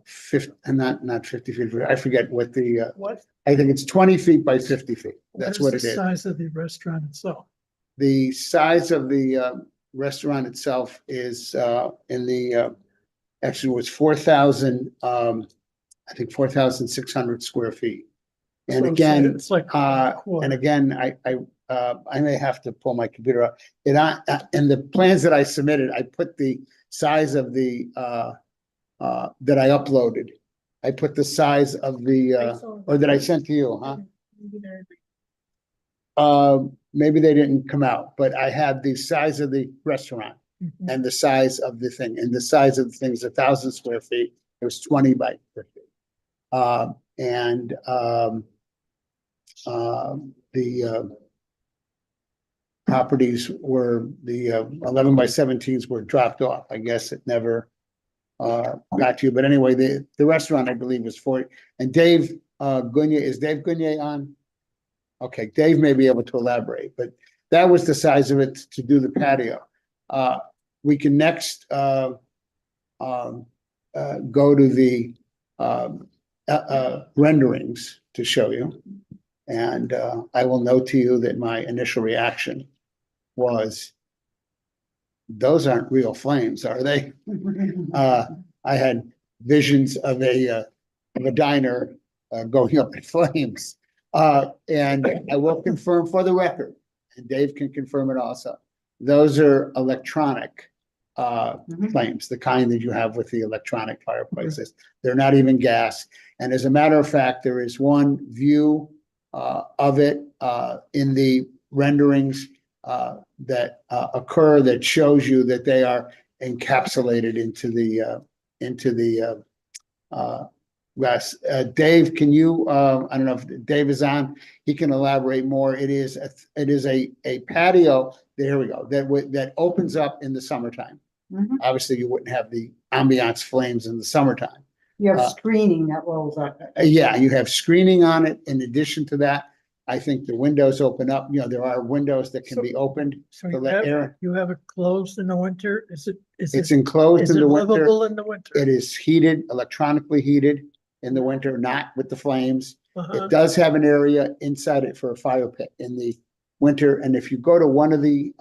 50, and not 50 feet. I forget what the, What? I think it's 20 feet by 50 feet. That's what it the is. Size of the restaurant itself. The size of the restaurant itself is in the, actually it was 4,000, I think 4,600 square feet. And So again, it's like a and quarter. again, I may have to pull my computer up. In the plans that I submitted, I put the size of the that I uploaded. I put the size of the or that I sent to you, huh? Maybe they didn't come out, but I had the size of the restaurant Mhm. and the size of the thing, and the size of the thing is 1,000 square feet. It was 20 by 50. The properties were, the 11 by 17s were dropped off. I guess it never got to you, but anyway, the restaurant, I believe, was 40. And Dave Gunya, is Dave Gunya on? Okay, Dave may be able to elaborate, but that was the size of it to do the patio. We can next go to the renderings to show you. And I will note to you that my initial reaction was, those aren't real flames, are they? I had visions of a diner going up in flames. And I will confirm for the record, and Dave can confirm it also. Those are electronic flames, the kind that you have with the electronic fireplaces. They're not even gas. And as a matter of fact, there is one view of it in the renderings that occur that shows you that they are encapsulated into the glass. Dave, can you, I don't know if Dave is on, he can elaborate more. It is a patio, there we go, that opens up in the summertime. Mhm. Obviously, you wouldn't have the ambiance flames in the summertime. You have screening that rolls up. Yeah, you have screening on it. In addition to that, I think the windows open up, there are windows that can be opened So to let air. you have it closed in the winter? It's enclosed is in it the winter. livable in the winter? It is heated, electronically heated in the winter, not with the flames. Uh-huh. It does have an area inside it for a fire pit in the winter. And if you go to one of the,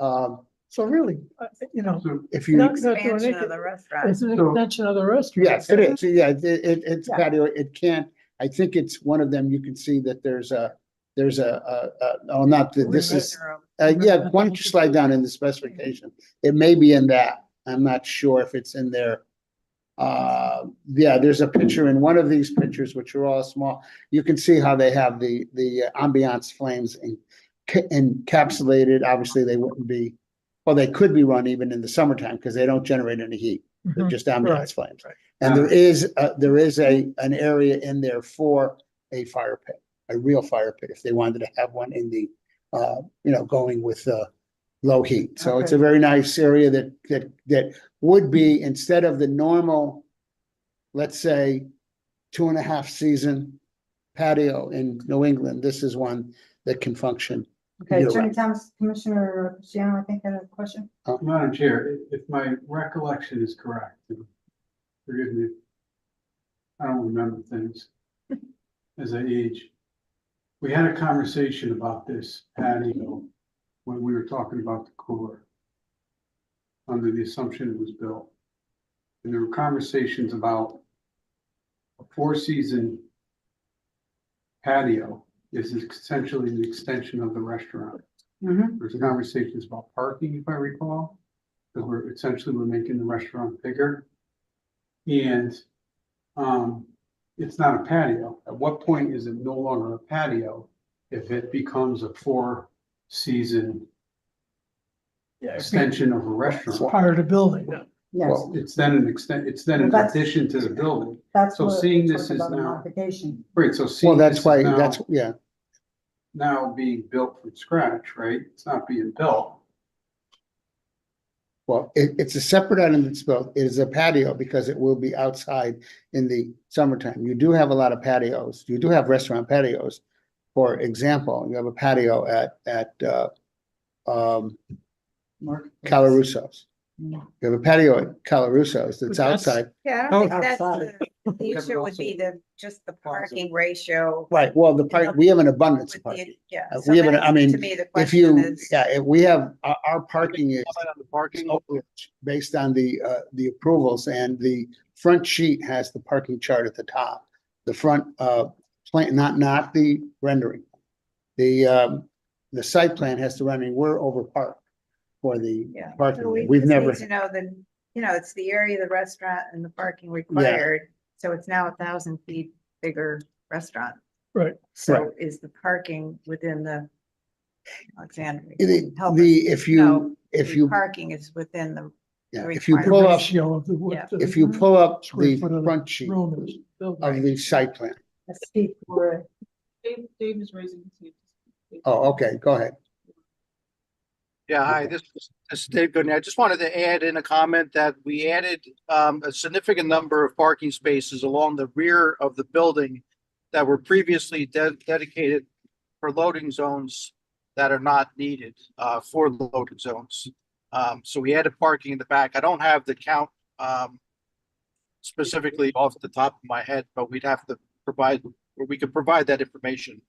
So really, So, if you, not doing Expansion anything. of the restaurant. It's an So- extension of the restaurant. yes, it is. Yeah, it's Yeah. patio. It can't, I think it's one of them. You can see that there's oh, not that this is, yeah, why don't you slide down in the specification? It may be in that. I'm not sure if it's in there. Yeah, there's a picture in one of these pictures, which are all small. You can see how they have the ambiance flames encapsulated. Obviously, they wouldn't be, well, they could be run even in the summertime because they don't generate any heat. They're Mhm. just ambiance Right, flames. right. And there is an area in there for a fire pit, a real fire pit, if they wanted to have one in the, going with low heat. So it's a Okay. very nice area that would be, instead of the normal, let's say, 2.5 season patio in New England, this is one that can function. Okay, You're Attorney right. Thomas, Commissioner Cristiano, I think had a question. Madam Chair, if my recollection is correct, and forgive me, I don't remember things as I age. We had a conversation about this patio when we were talking about the cooler, under the assumption it was built. And there were conversations about a 4-season patio is essentially an extension of the restaurant. Mhm. There's conversations about parking, if I recall, because we're making the restaurant bigger. And it's not a patio. At what point is it no longer a patio if it becomes a 4-season extension of a restaurant? Part of the building. Yes, Well, It's then an Well, addition to the building. that's so what seeing we're this talking is about a now- modification. Right, so Well, seeing that's this is why, now, yeah. now being built from scratch, right? It's not being built. Well, it's a separate item that's built. It is a patio because it will be outside in the summertime. You do have a lot of patios. You do have restaurant patios. For example, you have a patio at Mark? Calarusso's. Mm. You have a patio at Calarusso's that's But that's- outside. Yeah, I Oh, don't think that's outside. the issue would be just the parking ratio. Right, well, we have an abundance with of parking. the- Yeah. We so have an, then I mean, To me, the if question you, is. if we have, our parking is On the parking, based on the approvals, and the front sheet has the parking chart at the top. The front, plan, not the rendering. The site plan has the rendering. We're over parked for the Yeah. So parking. we We've just never, need to know that, it's the area of the restaurant and the parking required. So it's now 1,000 feet bigger restaurant. Right. So is the parking within the Alexandria? Help if us know you, the Parking is within the. yeah, the if you The pull up, ratio of the width of if you the pull up square the foot of the front sheet room is built. of the site plan. Let's speak for it. Dave is raising his hand. Oh, okay, go ahead. Yeah, hi, this is Dave Goodney. I just wanted to add in a comment that we added a significant number of parking spaces along the rear of the building that were previously dedicated for loading zones that are not needed for loading zones. So we added parking in the back. I don't have the count specifically off the top of my head, but we'd have to provide, or we could provide that information.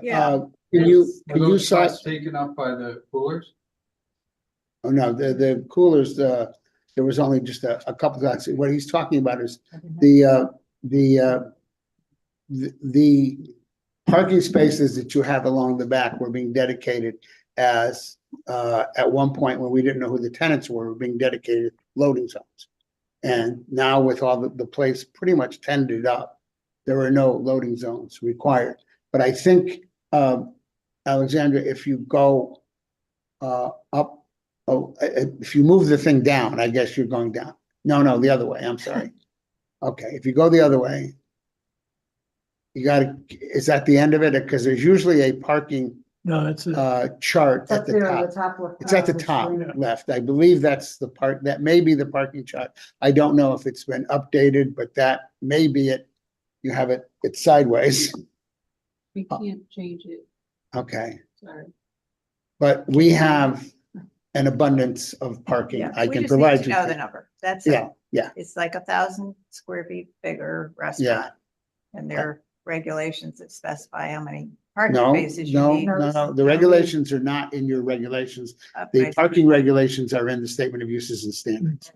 Yeah. Can Are you those spots taken up by the coolers? Oh, no, the coolers, there was only just a couple of lots. What he's talking about is the parking spaces that you have along the back were being dedicated as, at one point when we didn't know who the tenants were being dedicated loading zones. And now with all the place pretty much tendered up, there are no loading zones required. But I think, Alexandra, if you go up, if you move the thing down, I guess you're going down. No, the other way. I'm sorry. Okay, if you go the other way, you gotta, is that the end of it? Because there's usually a parking No, it's a, chart It's at up the there on top. the top left. It's at the of top screen. left. I believe that's the part, that may be the parking chart. I don't know if it's been updated, but that may be it. You have it's sideways. We can't change it, Okay, sorry. but we have an abundance of parking. Yeah, I we can just need provide to you. know the number. That's Yeah, it. yeah. It's like 1,000 square feet bigger restaurant. And there are regulations that specify how many parking No, spaces you no, need. no. The regulations are not in your regulations. The parking regulations are in the statement of uses and standards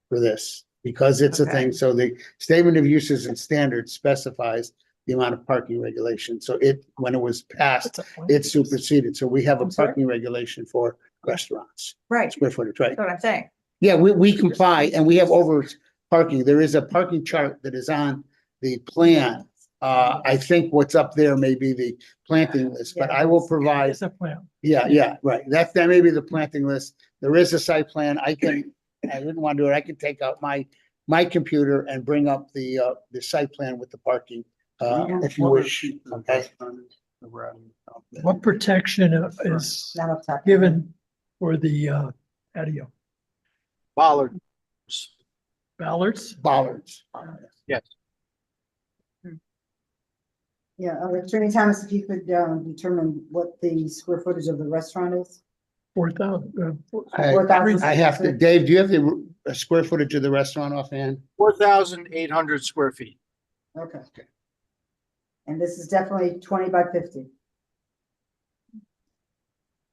for this, because it's a Okay. thing. So the statement of uses and standards specifies the amount of parking regulation. So when it was passed, it superseded. So we have a I'm sorry? parking regulation for restaurants, Right, square footage, right? that's what I'm saying. Yeah, we comply and we have over parking. There is a parking chart that is on the plan. I think what's up there may be the planting list, but I will provide. it's a plan. Yeah, right. That may be the planting list. There is a site plan. I didn't want to do it. I can take out my computer and bring up the site plan with the parking, if you wish. Okay. What protection is Not up top. given for the patio? Bollards. Ballards? Bollards. Yes. Yeah, Attorney Thomas, if you could determine what the square footage of the restaurant is? 4,000. 4,000. I have to, Dave, do you have the square footage of the restaurant offhand? 4,800 square feet. Okay. And this is definitely 20 by 50.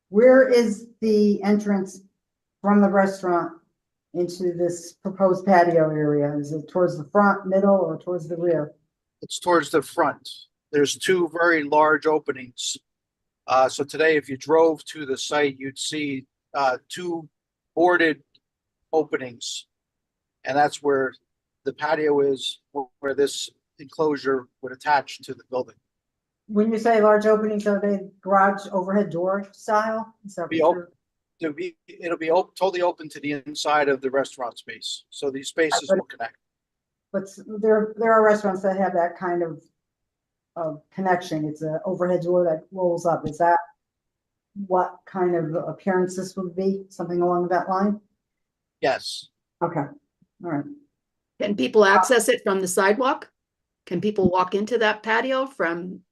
Where is the entrance from the restaurant into this proposed patio area? Is it towards the front, middle, or towards the rear? It's towards the front. There's two very large openings. So today, if you drove to the site, you'd see two boarded openings. And that's where the patio is, where this enclosure would attach to the building. When you say large openings, are they garage overhead door style? Is that what Be you're- It'll be totally open to the inside of the restaurant space. So these spaces will connect. But there are restaurants that have that kind of connection. It's an overhead door that rolls up. Is that what kind of appearance this would be? Something along that line? Yes. Okay, all right. Can people access it from the sidewalk? Can people walk into that patio from,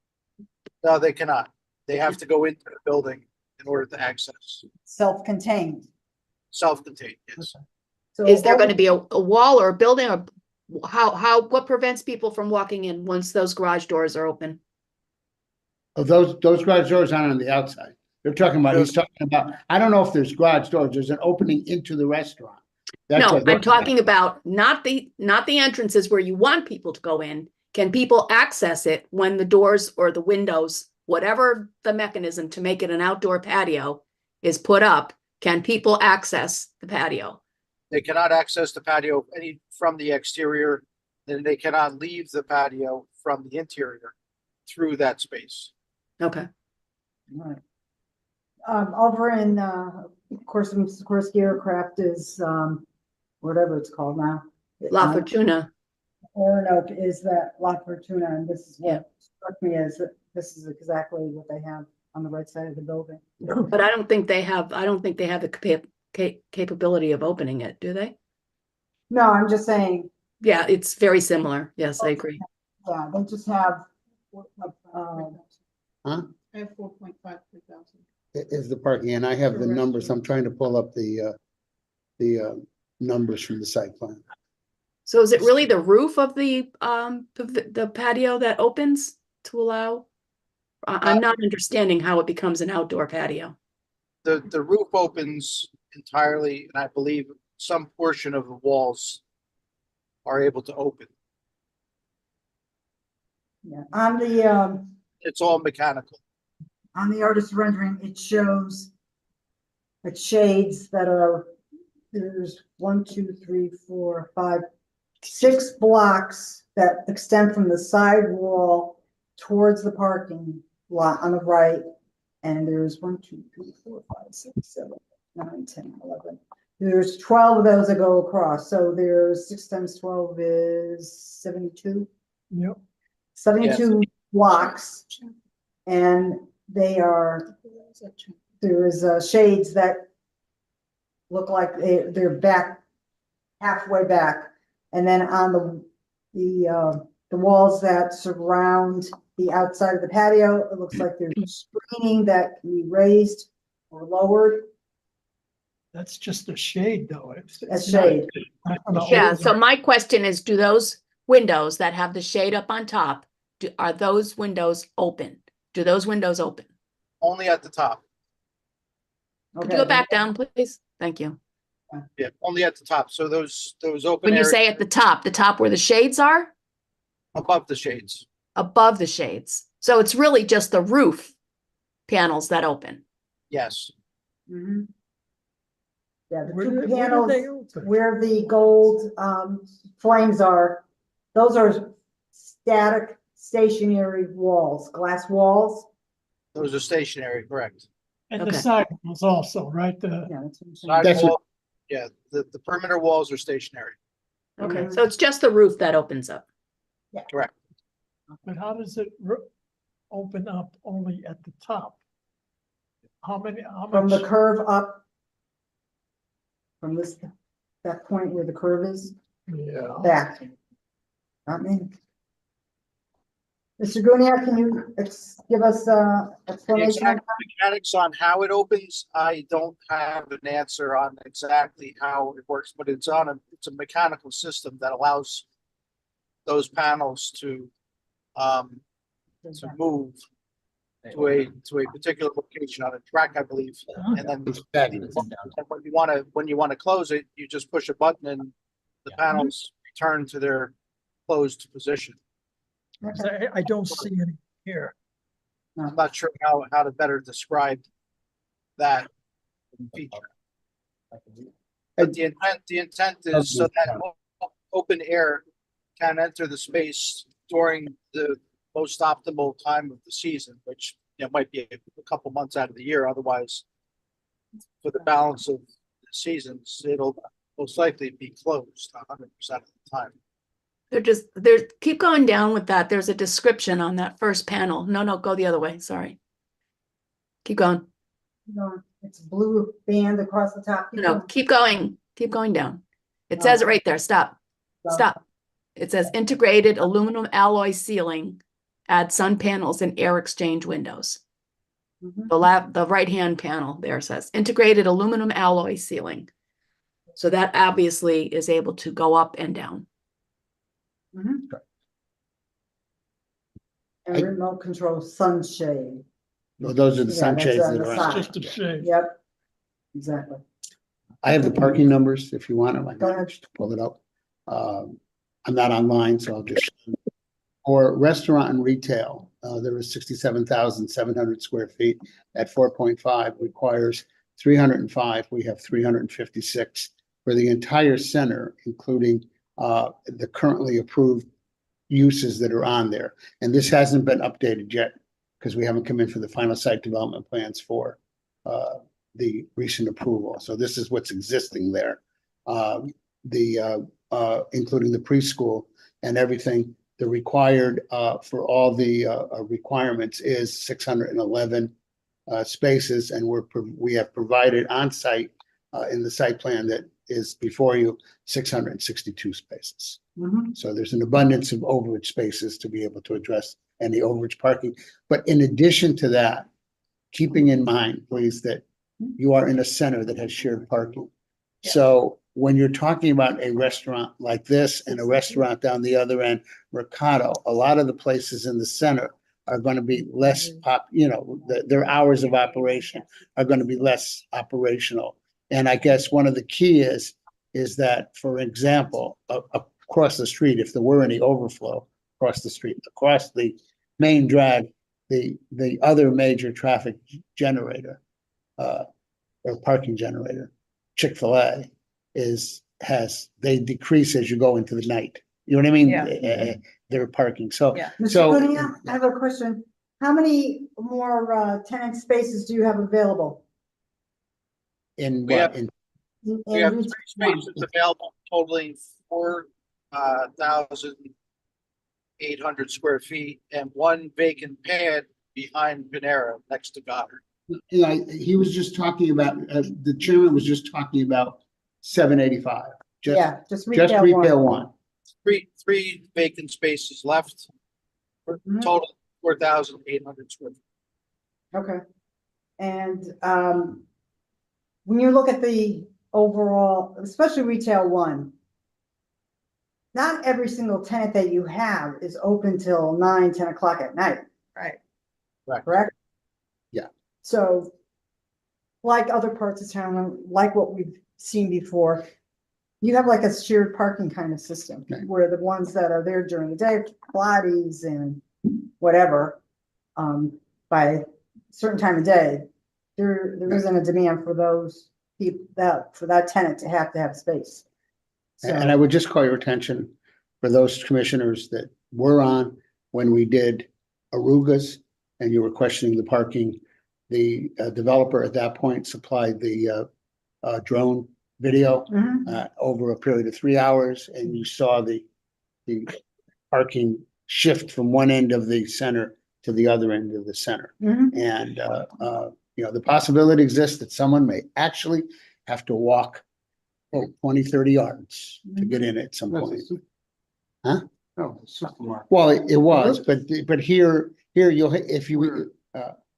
No, they cannot. They have to go into the building in order to access. Self-contained. Self-contained, yes. So is there going to be a wall or a building, or what prevents people from walking in once those garage doors are open? Oh, those garage doors aren't on the outside. He's talking about, I don't know if there's garage doors. There's an opening into the restaurant. That's No, what- I'm talking about not the entrances where you want people to go in. Can people access it when the doors or the windows, whatever the mechanism to make it an outdoor patio is put up, can people access the patio? They cannot access the patio from the exterior, and they cannot leave the patio from the interior through that space. Okay. All right. Over in, of course, Sikorsky Aircraft is, whatever it's called now. La Fortuna. Roanoke is that La Fortuna, and this is Yeah. what struck me as that this is exactly what they have on the right side of the building. But I don't think they have the capability of opening it, do they? No, I'm just saying, Yeah, it's very similar. Yes, I agree. yeah, they just have, Huh? I have 4.53 thousand. Is the parking, and I have the For numbers. I'm restaurant. trying to pull up the numbers from the site plan. So is it really the roof of the patio that opens to allow? I'm not understanding how it becomes an outdoor patio. The roof opens entirely, and I believe some portion of the walls are able to open. Yeah, It's all mechanical. on the artist rendering, it shows the shades that are, there's 1, 2, 3, 4, 5, 6 blocks that extend from the side wall towards the parking lot on the right. And there's 1, 2, 3, 4, 5, 6, 7, 9, 10, 11. There's 12 of those that go across. So there's 6 times 12 is 72. Yep. 72 blocks. And they are, there is shades that look like they're back, halfway back. And then on the walls that surround the outside of the patio, it looks like there's screening that can be raised or lowered. That's just a shade though. As shade. Yeah, so my question is, do those windows that have the shade up on top, are those windows open? Do those windows open? Only at the top. Could you go back down, please? Thank you. Yeah, only at the top. So those open When you areas say at the top where the shades are? above the shades. Above the shades. So it's really just the roof panels that open. Yes. Mhm. Yeah, the Where two do they panels open? where the gold flames are, those are static stationary walls, glass walls. Those are stationary, correct. And the Okay. side walls also, right? The, Yeah, that's what I'm saying. Side That's wall, yeah, the perimeter walls are stationary. Okay, Mhm. so it's just the roof that opens up. Correct. but how does it open up only at the top? How From the much? curve up. From that point where the curve is, Yeah. back. Not me. Mr. Guniac, can you give us The explanation? exact mechanics on how it opens, I don't have an answer on exactly how it works, but it's a mechanical system that allows those panels to move to a particular location on a track, I believe. And then It's fabulous. when you want to close it, you just push a button and the panels return to their closed position. I don't see any here. I'm not sure how to better describe that feature. But the intent is so that open air can enter the space during the most optimal time of the season, which might be a couple months out of the year. Otherwise, for the balance of the seasons, it'll most likely be closed 100% of the time. Keep going down with that. There's a description on that first panel. No, go the other way. Sorry. Keep going. No, it's blue band across the top. No, keep going. Keep going down. It says it right there. Stop. Stop. It says integrated aluminum alloy ceiling, add sun panels and air exchange windows. Mhm. The right-hand panel there says integrated aluminum alloy ceiling. So that obviously is able to go up and down. Mhm. And remote control sunshade. Well, those are the Yeah, that's sunshades on that the are side. on. Just a shade. Yep, exactly. I have the parking numbers if you want them. I Go can ahead. just pull it up. I'm not online, so I'll just. For restaurant and retail, there is 67,700 square feet at 4.5 requires 305. We have 356 for the entire center, including the currently approved uses that are on there. And this hasn't been updated yet because we haven't come in for the final site development plans for the recent approval. So this is what's existing there. Including the preschool and everything, the required for all the requirements is 611 spaces, and we have provided on site in the site plan that is before you 662 spaces. Mhm. So there's an abundance of overage spaces to be able to address any overage parking. But in addition to that, keeping in mind, please, that you are in a center that has shared parking. So when you're talking about a restaurant like this and a restaurant down the other end, Mercado, a lot of the places in the center are going to be less their hours of operation are going to be less operational. And I guess one of the key is is that, for example, across the street, if there were any overflow across the street, across the main drag, the other major traffic generator, or parking generator, Chick-fil-A, they decrease as you go into the night. You know what I mean? Yeah. Their parking. So, Yeah. Mr. so Cunningham, I have a question. How many more tenant spaces do you have available? in We what, have- in, We have 3 spaces available totaling 4,800 square feet and 1 vacant pad behind Panera next to Goddard. yeah, he was just talking about, the chairman was just talking about 785. Yeah, just Just retail one. Three vacant spaces left. For Mhm. total 4,800 square feet. Okay. And when you look at the overall, especially retail one, not every single tenant that you have is open till 9, 10 o'clock at night, Right. correct? Yeah. So like other parts of town, like what we've seen before, you have like a shared parking kind of system Right. where the ones that are there during the day, Pilates and whatever, by a certain time of day, there isn't a demand for those people, for that tenant to have space. And I would just call your attention for those commissioners that were on when we did Arugas and you were questioning the parking. The developer at that point supplied the drone video Mhm. over a period of 3 hours, and you saw the parking shift from one end of the center to the other end of the center. Mhm. And the possibility exists that someone may actually have to walk 20, 30 yards to get in at some point. Huh? Oh, supermarket. Well, it was, but here you'll, if you,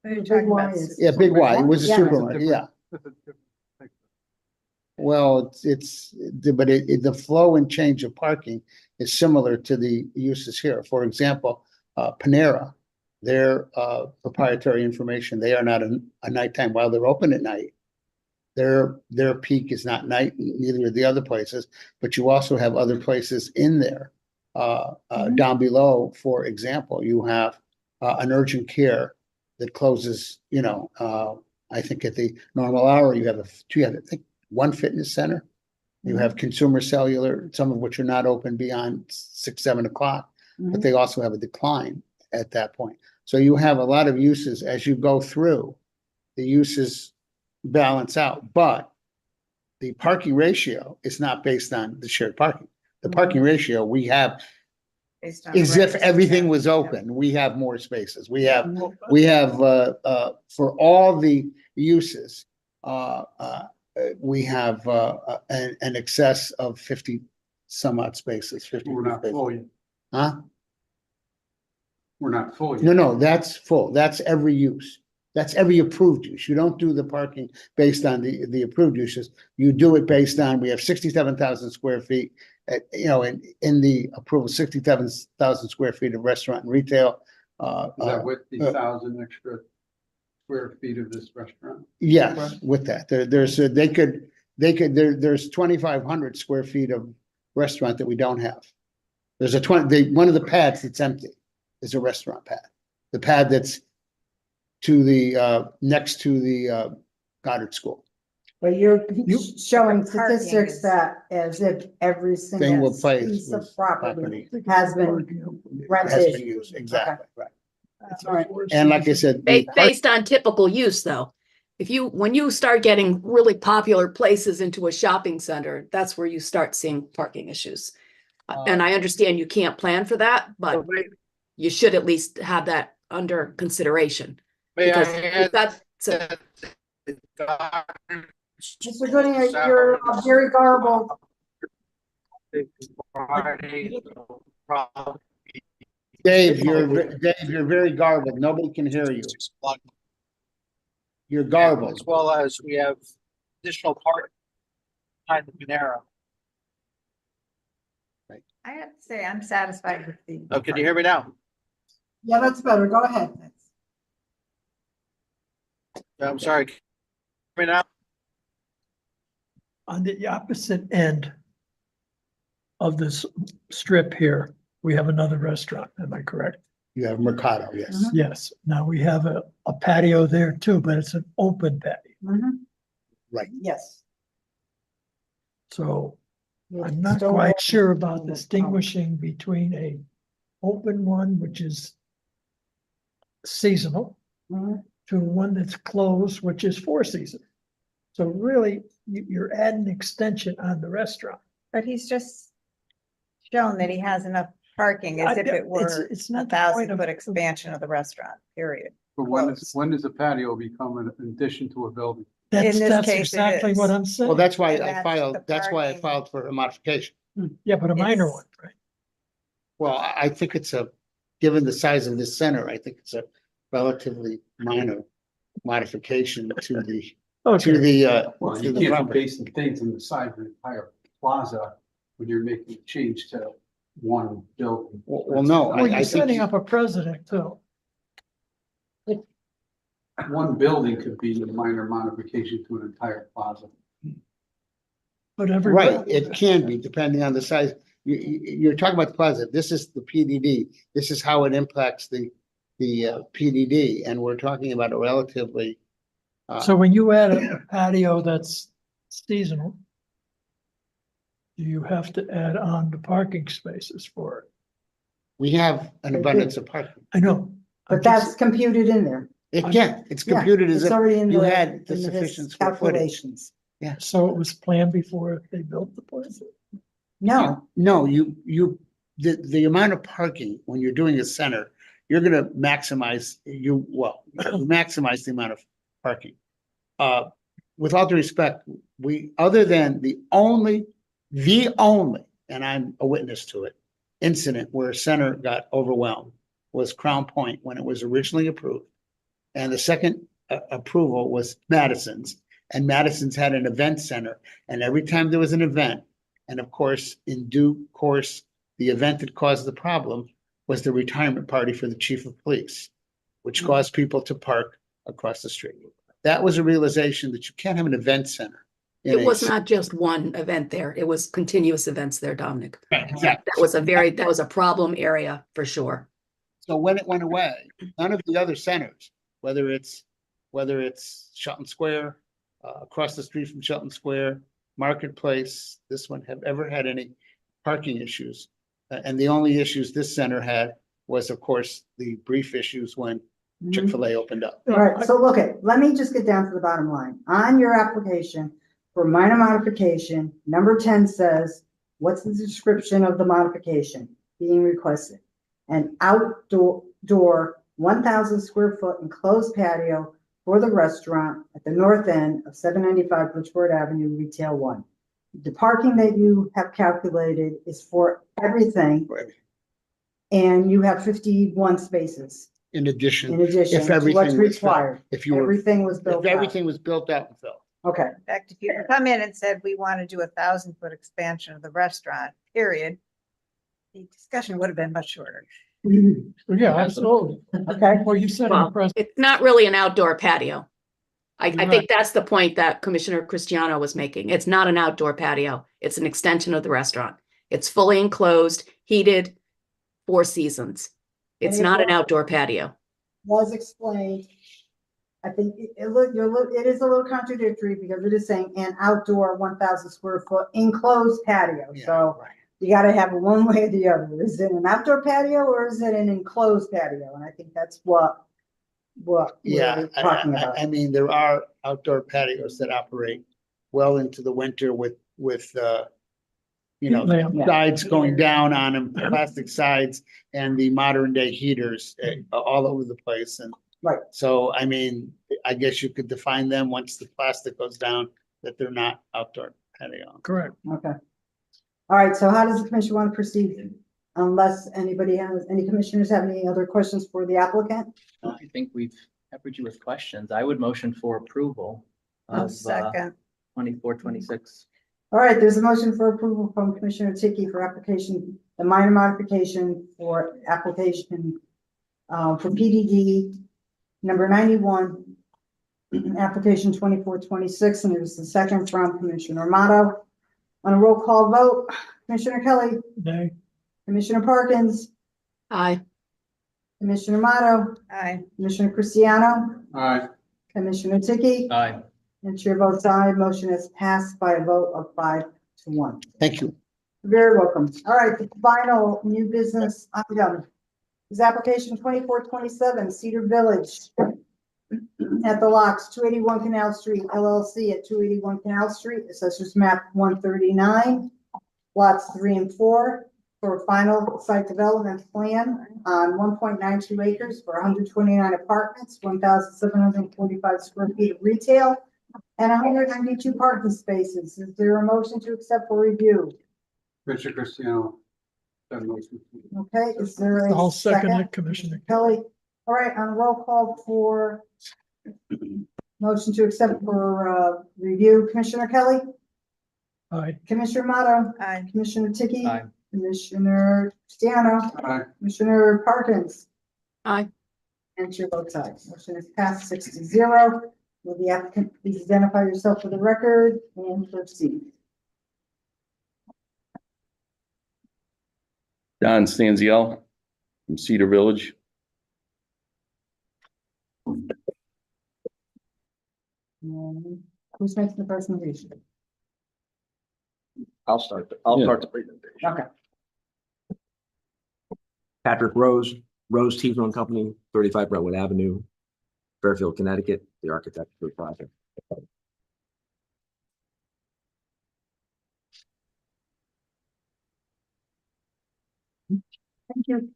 You're talking about yeah, Big Y, it was a Yeah. supermarket, yeah. Well, the flow and change of parking is similar to the uses here. For example, Panera, their proprietary information, they are not a nighttime while they're open at night. Their peak is not night, neither are the other places, but you also have other places in there. Down below, for example, you have an urgent care that closes, I think at the normal hour, you have I think one fitness center. You have consumer cellular, some of which are not open beyond 6, 7 o'clock, but they also have a decline at that point. So you have a lot of uses as you go through, the uses balance out, but the parking ratio is not based on the shared parking. The parking ratio we have based on is if rents. everything was Yeah. open, we have more spaces. We have for all the uses, we have an excess of 50 some odd spaces, 50 We're not spaces. full yet. Huh? We're not full yet. No, that's full. That's every use. That's every approved use. You don't do the parking based on the approved uses. You do it based on, we have 67,000 square feet, in the approval, 67,000 square feet of restaurant and retail. Is that with the 1,000 extra square feet of this restaurant? Yes, with that, there's 2,500 square feet of restaurant that we don't have. There's one of the pads that's empty is a restaurant pad. The pad that's to the, next to the Goddard School. But you're showing The parking statistics is- that as if every Thing single will place piece of was property property. has been Has been rented. used, exactly, right. All right. And like I said, the Based on typical use, though. When you start getting really popular places into a shopping center, that's where you start seeing parking issues. And I understand you can't plan for that, but you should at least have that under consideration. May I Because add that's, that Mr. Gooding, you're very garbled. Dave, you're very garbled. Nobody can hear you. You're garbled. As well as we have additional parking behind the Panera. I have to say, I'm satisfied with the. Oh, can you hear me now? Yeah, that's better. Go ahead. I'm sorry. Can you hear me now? on the opposite end of this strip here, we have another restaurant, am I correct? You have Mercado, yes. Yes, now we have a patio there too, but it's an open patio, Mhm. Right. Yes. so It's I'm not still quite open. sure about distinguishing between a open one, which is seasonal, Mhm. to one that's closed, which is for season. So really, you're adding extension on the restaurant. But he's just shown that he has enough parking as if it were It's a not the point 1,000-foot of. expansion of the restaurant, period. But when does a patio become an addition to a building? That's, In this that's case, it exactly what is. I'm saying. Well, that's why And I that's filed, the that's why I parking. filed for a modification. Yeah, but a minor It's- one, right? Well, I think it's given the size of this center, I think it's a relatively minor modification to the, Okay, Well, to you the can't property. be basing things on the side of an entire plaza when you're making a change to one building. Well, no, well, I you're think setting up a precedent too. One building could be a minor modification to an entire plaza. But every. right, it can be depending on the size. You're talking about the plaza. This is the PDD. This is how it impacts the PDD, and we're talking about a relatively. So when you add a patio that's seasonal, do you have to add on the parking spaces for it? We have an abundance of parking. I know. I'm But just- that's computed in there. It's Yeah, computed as it's if already in you the- had the in his sufficient square footage. calculations. So it was planned before they built the place? No, No, the amount of parking, when you're doing a center, you're gonna maximize, you maximize the amount of parking. With all due respect, other than the only, and I'm a witness to it, incident where a center got overwhelmed was Crown Point when it was originally approved. And the second approval was Madison's, and Madison's had an event center, and every time there was an event, and of course, in due course, the event that caused the problem was the retirement party for the chief of police, which caused people to park across the street. That was a realization that you can't have an event center. in It a was not just one event there. It was continuous events there, Dominic. Right, exactly. That was a problem area for sure. So when it went away, none of the other centers, whether it's Shelton Square, across the street from Shelton Square, Marketplace, this one have ever had any parking issues. And the only issues this center had was, of course, the brief issues when Chick-fil-A opened up. all right, so look let me just get down to the bottom line. On your application for minor modification, number 10 says, what's the description of the modification being requested? An outdoor 1,000 square foot enclosed patio for the restaurant at the north end of 795 Bridgeport Avenue, Retail 1. The parking that you have calculated is for everything, and you have 51 spaces In addition, in addition if to everything what's was filled, required. if you were, Everything was if built out. everything was built out and filled. Okay, In fact, if you come in and said, we want to do 1,000-foot expansion of the restaurant, period, the discussion would have been much shorter. Yeah, absolutely. okay. Well, you said in Well, the press, it's not really an outdoor patio. I Right. think that's the point that Commissioner Cristiano was making. It's not an outdoor patio. It's an extension of the restaurant. It's fully enclosed, heated, 4 seasons. It's not an outdoor patio. Was explained. I think it is a little contradictory because it is saying an outdoor 1,000 square foot enclosed patio. Yeah, So right. you gotta have it one way or the other. Is it an outdoor patio or is it an enclosed patio? And I think that's what Yeah, we're talking about. I mean, there are outdoor patios that operate well into the winter with lamp. sides going down on them, plastic sides, and the modern day heaters all over the place. And Right. so, I mean, I guess you could define them once the plastic goes down, that they're not outdoor patio. correct. Okay. All right, so how does the commission want to proceed? Unless any commissioners have any other questions for the applicant? I think we've peppered you with questions. I would motion for approval I'll of second. 2426. All right, there's a motion for approval from Commissioner Tiki for application, the minor modification for application for PDD number 91 application 2426, and it was the second from Commissioner Amato. On a roll call vote, Commissioner Kelly, Nay. Commissioner Parkins, Aye. Commissioner Amato, Aye. Commissioner Cristiano, Aye. Commissioner Tiki, Aye. and chair votes aye. Motion is passed by a vote of 5-1. Thank you. Very welcome. All right, the final new business item is application 2427 Cedar Village at the locks, 281 Canal Street LLC at 281 Canal Street, assessors map 139, lots 3 and 4, for a final site development plan on 1.92 acres for 129 apartments, 1,745 square feet of retail, and 192 parking spaces. Is there a motion to accept for review? Commissioner Cristiano. That motion. Okay, is there a I'll second second? it, Commissioner. Kelly, all right, on roll call for motion to accept for review, Commissioner Kelly, Aye. Commissioner Amato, Aye. Commissioner Tiki, Aye. Commissioner Cristiano, Aye. Commissioner Parkins, Aye. and chair votes aye. Motion is passed 6-0. Will the applicant please identify yourself for the record and proceed? Don Stanziel from Cedar Village. Who's making the presentation? I'll start the presentation. Okay. Patrick Rose, Rose T-Zone Company, 35 Brentwood Avenue, Fairfield, Connecticut, the architect for the project. Thank you.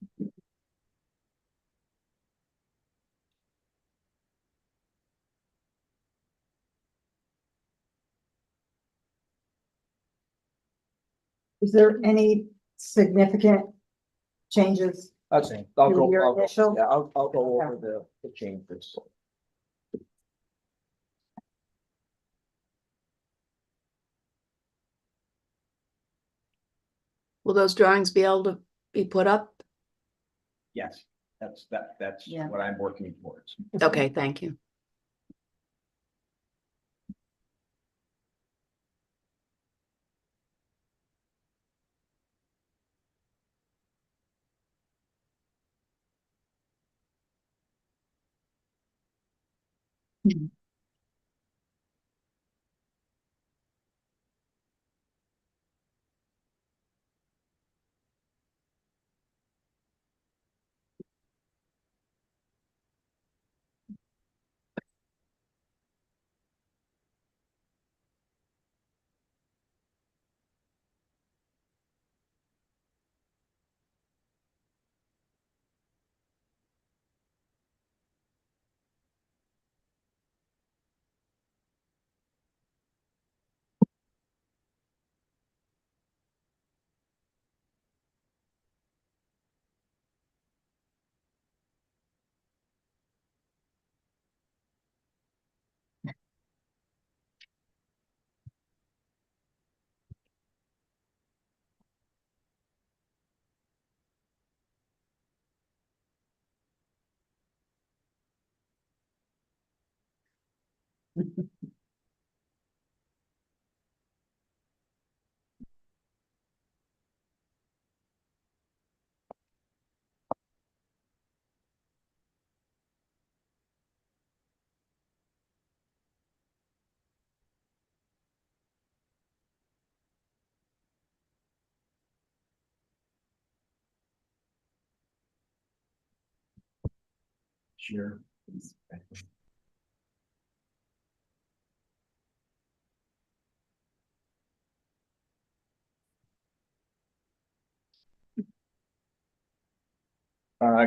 Is there any significant changes? Okay, Your initial? yeah, I'll go over the changes. Will those drawings be able to be put up? Yes, that's Yeah. what I'm working towards. Okay, thank you. Sure.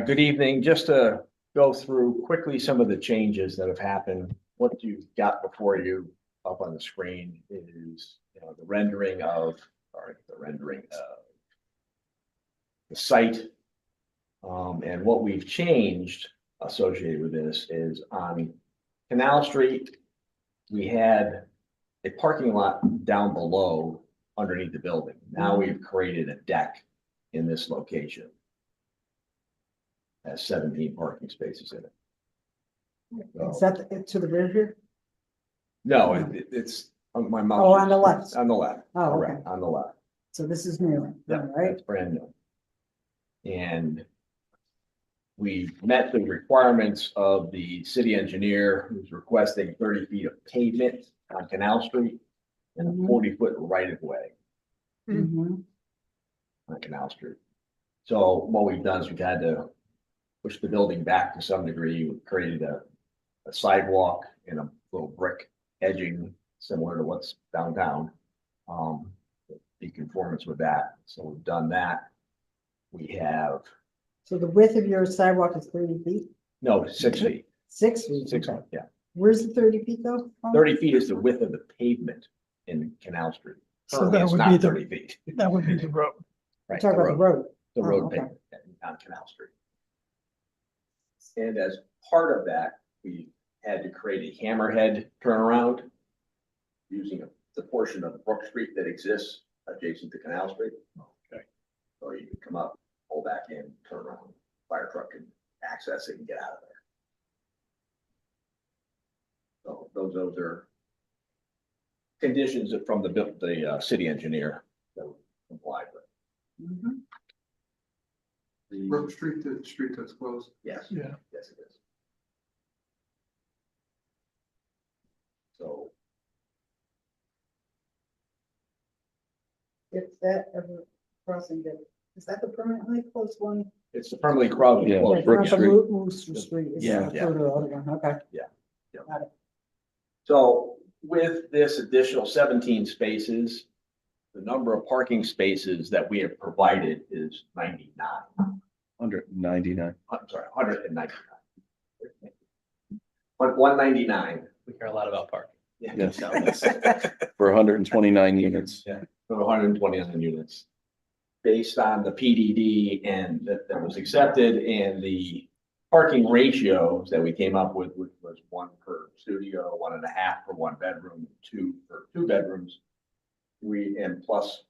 Good evening. Just to go through quickly some of the changes that have happened. What you've got before you up on the screen is, the rendering of the site. And what we've changed associated with this is on Canal Street, we had a parking lot down below underneath the building. Now we've created a deck in this location. Has 17 parking spaces in it. Is that to the rear here? No, it's on my mouse. Oh, on the left. On the left. Oh, okay. Correct, on the left. So this is new, Yeah, right? that's brand new. And we met the requirements of the city engineer who's requesting 30 feet of pavement on Canal Street and a Mhm. 40-foot right of way Mhm. on Canal Street. So what we've done is we've had to push the building back to some degree. We created a sidewalk and a little brick edging similar to what's downtown. In conformance with that. So we've done that. We have, So the width of your sidewalk is 30 feet? no, 6 feet. 6 feet? 6 okay. feet, yeah. Where's the 30 feet though? from? 30 feet is the width of the pavement in Canal Street. So Currently, that it's would not be the- 30 feet. That would be the road. We're Right, talking about the road. the Oh, road okay. pavement on Canal Street. And as part of that, we had to create a hammerhead turnaround using the portion of Brook Street that exists adjacent to Canal Street. Okay. So you can come up, pull back in, turn around, fire truck can access it and get out of there. So those are conditions from the city engineer that we complied with. Mhm. The- Street, the street that's closed. Yes. Yeah. Yes, it is. So If that ever crossing, is that the permanently closed one? it's the permanently crossing. Yeah, closed. Brook Not the Street. Wooster Street. It's Yeah, the yeah. further other one, okay. So with this additional 17 spaces, the number of parking spaces that we have provided is 99. 199. I'm sorry, 199. But 199. We care a lot about parking. Yes. For 129 units. Yeah, for 129 units. Based on the PDD and that was accepted and the parking ratios that we came up with, which was 1 per studio, 1.5 for 1 bedroom, 2 for 2 bedrooms. And plus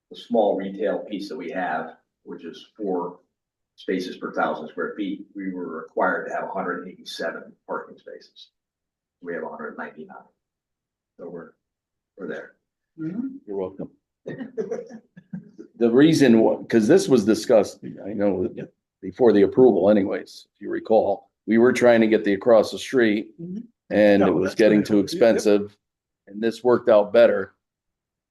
the small retail piece that we have, which is 4 spaces per 1,000 square feet, we were required to have 187 parking spaces. We have 199. So we're there. Mhm. You're welcome. The reason, because this was discussed, I know, before the approval anyways, if you recall, we were trying to get the across the street Mhm. and it No, was that's getting right. too expensive. And this worked out better,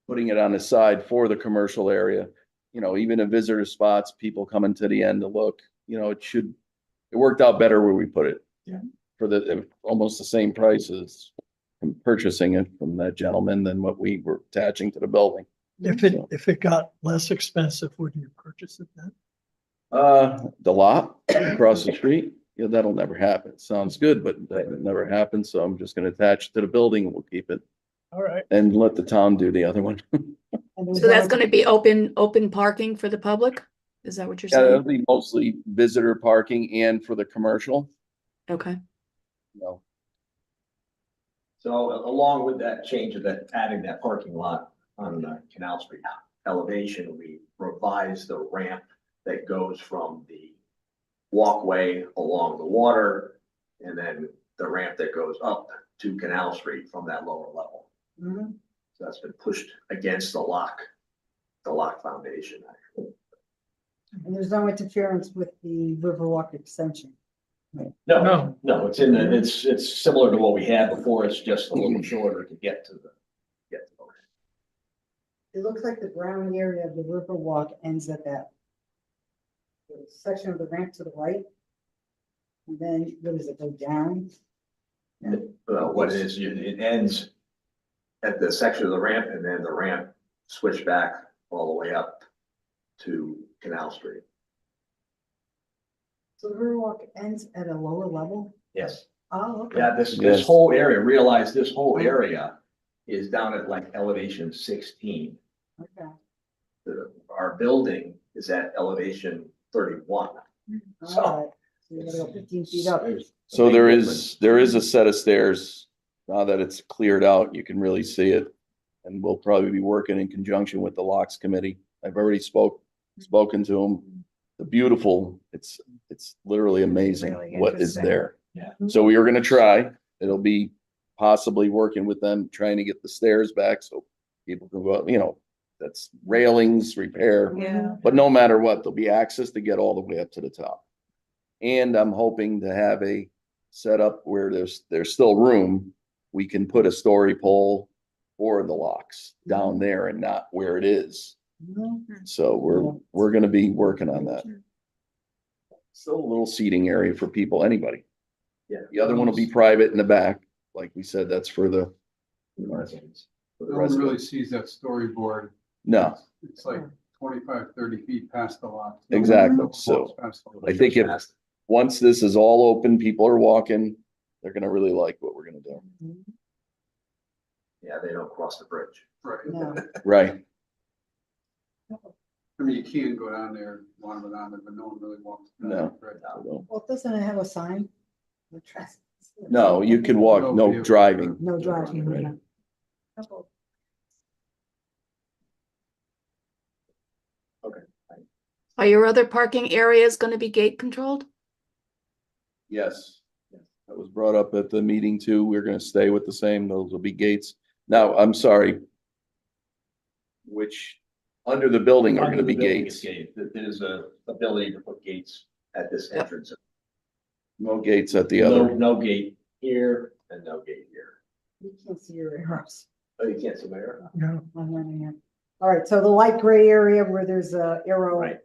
putting it on the side for the commercial area. You know, even in visitor spots, people coming to the end to look, you know, it worked out better where we put it. Yeah. For almost the same prices purchasing it from that gentleman than what we were attaching to the building. If it got less expensive, would you purchase it then? The lot across the street, yeah, that'll never happen. Sounds good, but that never happened. So I'm just gonna attach it to the building and we'll keep it All right. and let the town do the other one. And there's So that's no- gonna be open parking for the public? Is that what you're Yeah, that'll saying? be mostly visitor parking and for the commercial, Okay. you know. So along with that change of that, adding that parking lot on the Canal Street elevation, we revised the ramp that goes from the walkway along the water and then the ramp that goes up to Canal Street from that lower level. Mhm. So that's been pushed against the lock foundation, actually. And there's no interference with the Riverwalk extension. No, it's it's similar to what we had before. It's just a little shorter to get to the. It looks like the brown area of the Riverwalk ends at that section of the ramp to the right. And then, what does it go down? What it is, it ends at the section of the ramp and then the ramp switch back all the way up to Canal Street. So the Riverwalk ends at a lower level? Yes. Oh, okay. Yeah, this Yes. whole area, realize this whole area is down at like elevation 16. Okay. Our building is at elevation 31. All right. So you gotta go 15 feet up. So there is a set of stairs. Now that it's cleared out, you can really see it. And we'll probably be working in conjunction with the locks committee. I've already spoken to them. The beautiful, it's literally amazing Really what is interesting. there. Yeah. So we are gonna try. It'll be possibly working with them, trying to get the stairs back so people can go up, you know, that's railings, repair. Yeah. But no matter what, there'll be access to get all the way up to the top. And I'm hoping to have a setup where there's still room. We can put a story pole for the locks down there and not where it is. So we're gonna be working on that. Still a little seating area for people, anybody. Yeah. The other one will be private in the back. Like we said, that's for the Residents. for the No one really residents. sees that storyboard. No, It's like 25, 30 feet past the lot. exactly. No one So walks past the lot. I think if, once this is all open, people are walking, they're gonna really like what we're gonna do. Yeah, they don't cross the bridge. Right. No. Right. I mean, you can go down there, want to go down there, but no one really walks. down No. there, right? So, Well, doesn't it have a sign? no, you can walk, no driving. No driving. Right. Are your other parking areas gonna be gate controlled? Yes. That was brought up at the meeting too. We're gonna stay with the same, those will be gates. Now, I'm sorry. Which, under the building are gonna be gates. There's a ability to put gates at this Yep. entrance. No gates at the No, other. no gate here and no gate here. You can't see your arrows. Oh, you can't see my arrow? No, I'm running it. All right, so the light gray area where there's a arrow Right.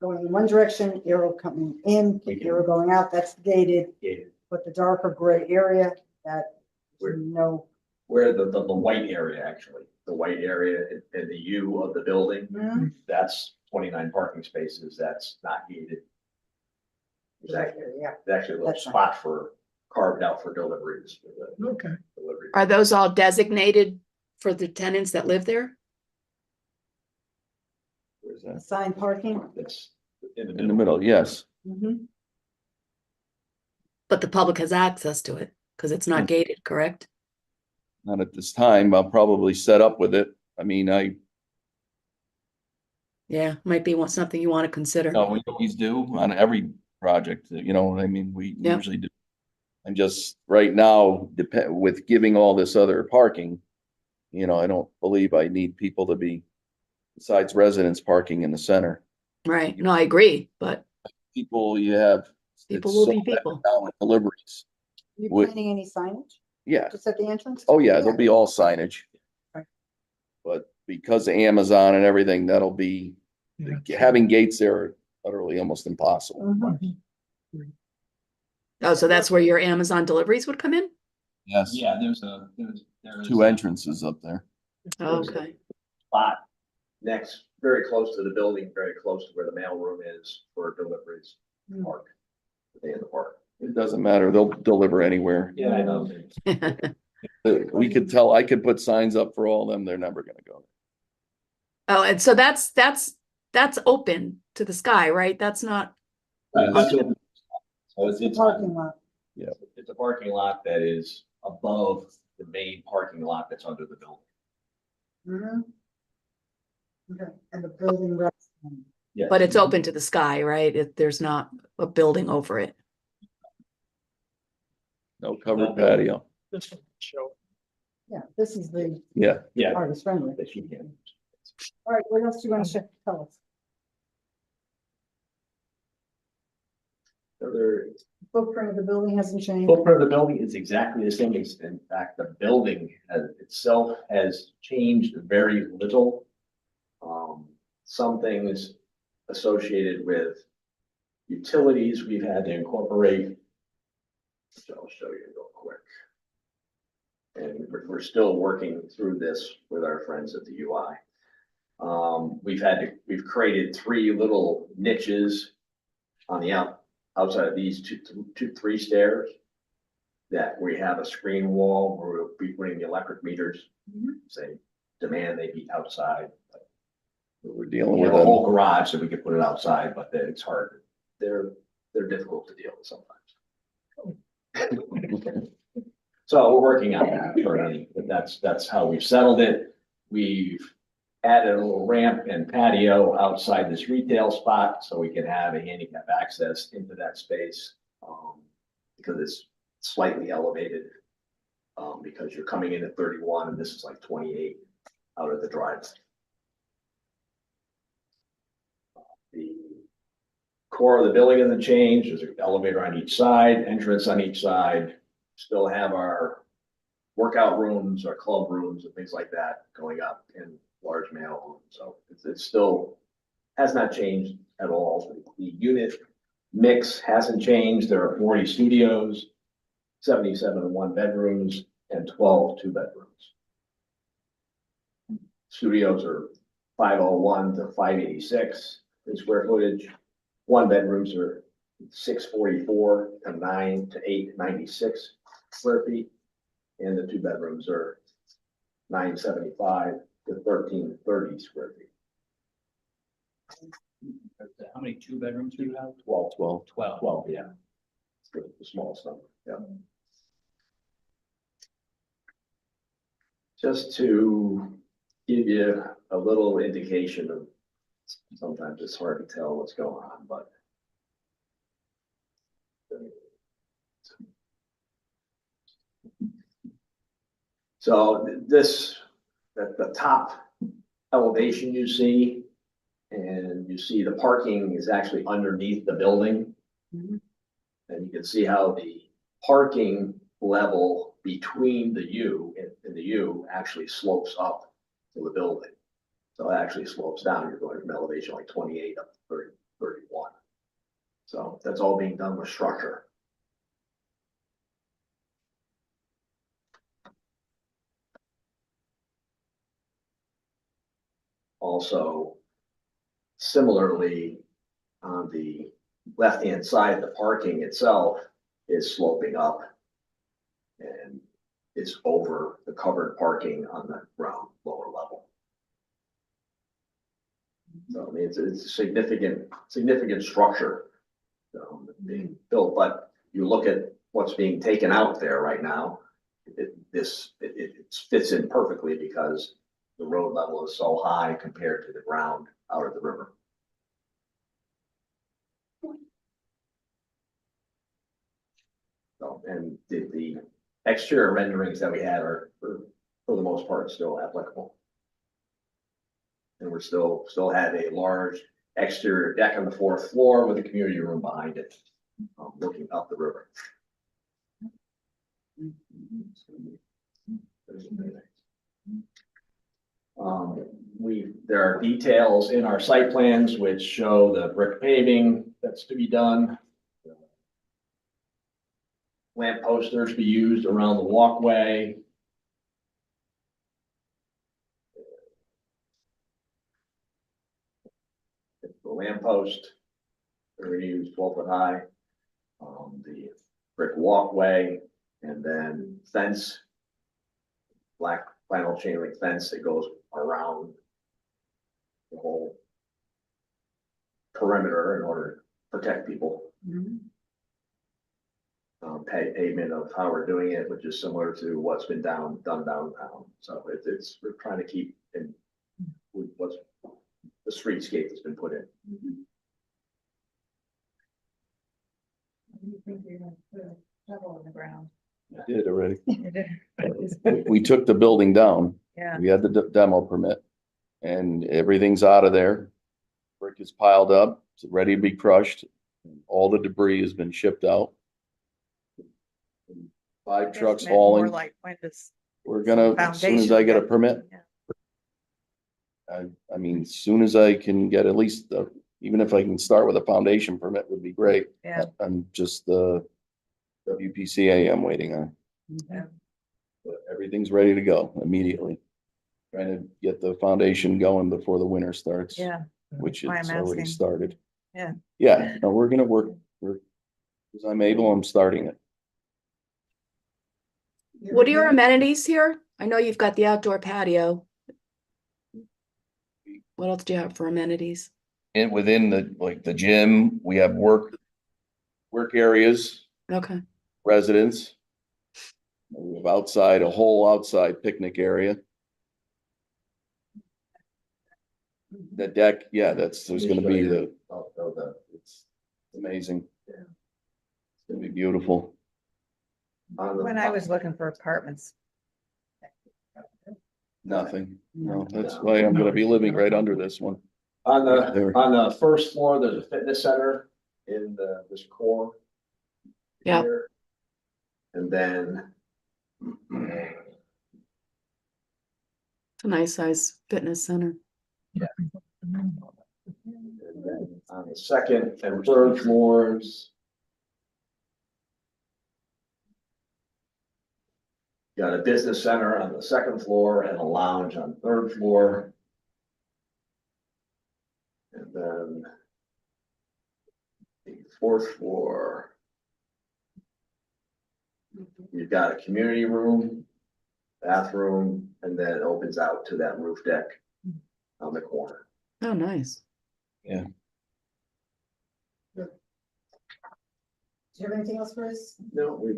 going in one direction, arrow coming in, We can- arrow going out, that's gated. Gated. But the darker gray area, that, Where- no. Where the white area, actually, the white area in the U of the building, that's 29 parking spaces, that's not gated. There's actually, Yeah. there's actually a little That's fine. spot carved out for deliveries. For the okay. delivery. Are those all designated for the tenants that live there? Where's that? Assigned parking. That's In the middle, yes. Mhm. But the public has access to it, because it's not gated, correct? Not at this time. I'll probably set up with it. I mean, Yeah, might be something you want to consider. no, we always do on every project, you know, what I mean, we Yep. usually do. I'm just, right now, with giving all this other parking, you know, I don't believe I need people to be, besides residents parking in the center. Right, no, I agree, but People you have. people it's will so be bad people. now with deliveries. You Would- planning any signage Yeah, just at the entrance? oh yeah, there'll be all signage. Right. But because of Amazon and everything, that'll be, Yeah. having gates there are utterly almost impossible. Mhm. Oh, so that's where your Amazon deliveries would come in? Yes, Yeah, there's two entrances up there. Okay, spot next, very close to the building, very close to where the mailroom is for deliveries. Park. They in the park. It doesn't matter, they'll deliver anywhere. Yeah, I know. We could tell, I could put signs up for all of them, they're never gonna go. oh, and so that's open to the sky, right? That's not, So it's Parking lot. it's a parking lot that is above the main parking lot that's under the building. Mhm. Okay, and the building rests. Yes. but it's open to the sky, right? There's not a building over it. No covered patio. This one show. Yeah, this is the Yeah, Yeah. artist friendly. that you can. All right, what else do you want to tell us? Other Footprint of the building hasn't changed. footprint of the building is exactly the same. In fact, the building itself has changed very little. Some things associated with utilities we've had to incorporate. Which I'll show you real quick. And we're still working through this with our friends at the UI. We've created 3 little niches on the outside of these three stairs. That we have a screen wall where we'll be putting the electric meters, say, demand they be outside. we're dealing We with have a whole them. garage so we can put it outside, but it's hard. They're difficult to deal with sometimes. So we're working on that already, but that's how we've settled it. We've added a little ramp and patio outside this retail spot so we can have a handicap access into that space. Because it's slightly elevated. Because you're coming in at 31 and this is like 28 out of the drive. The core of the building isn't changed. There's an elevator on each side, entrance on each side. Still have our workout rooms, our club rooms and things like that going up in large mail rooms. So it's still has not changed at all. The unit mix hasn't changed. There are 40 studios, 77 one bedrooms, and 12 2-bedrooms. Studios are 501 to 586 in square footage. 1-bedrooms are 644 to 9 to 896 square feet. And the 2-bedrooms are 975 to 1330 square feet. How many 2-bedrooms do you have? 12. 12. 12, yeah. It's the smallest number, yeah. Just to give you a little indication of, sometimes it's hard to tell what's going on, but. So this, at the top elevation you see, and you see the parking is actually underneath the building. Mhm. And you can see how the parking level between the U and the U actually slopes up to the building. So it actually slopes down. You're going from elevation like 28 up to 30, 31. So that's all being done with structure. Also, similarly, on the left-hand side, the parking itself is sloping up and it's over the covered parking on the ground lower level. So I mean, it's a significant structure being built, but you look at what's being taken out there right now, it fits in perfectly because the road level is so high compared to the ground out of the river. So, and the exterior renderings that we had are for the most part still applicable. And we're still have a large exterior deck on the 4th floor with a community room behind it, looking up the river. There are details in our site plans which show the brick paving that's to be done. Lamp posters to be used around the walkway. The lamp post, we're going to use 12-foot high. The brick walkway, and then fence, black vinyl chain link fence that goes around the whole perimeter in order to protect people. Pavement of how we're doing it, which is similar to what's been done downtown. So it's we're trying to keep in with what's the streetscape that's been put in. Do you think you're gonna put a shovel in the ground? I did already. You did. We took the building down. Yeah. We had the demo permit and everything's out of there. Brick is piled up, it's ready to be crushed. All the debris has been shipped out. 5 Guess trucks meant more hauling. like when does We're gonna, as soon as I get a permit, Yeah. I mean, as soon as I can get at least, even if I can start with a foundation permit would be great. Yeah. I'm just the WPCA I'm waiting on. Yeah. But everything's ready to go immediately. Trying to get the foundation going before the winter starts. Yeah. Which Why it's I'm already asking. started. Yeah. Yeah, no, we're gonna work, as I'm able, I'm starting it. What are your amenities here? I know you've got the outdoor patio. What else do you have for amenities? And within the gym, we have work areas, Okay. residents. We have outside, a whole outside picnic area. The deck, yeah, there's gonna be it's amazing. Yeah. It's gonna be beautiful. On the- When I was looking for apartments. Nothing. No, that's why I'm gonna be living right under this one. On There. the first floor, there's a fitness center in this core. Yeah. here. And then. It's a nice size fitness center. And then on the second and third floors. Got a business center on the second floor and a lounge on the third floor. And then. The fourth floor. You've got a community room, bathroom, and then it opens out to that roof deck on the corner. Oh, nice. Do you have anything else for us? No, we're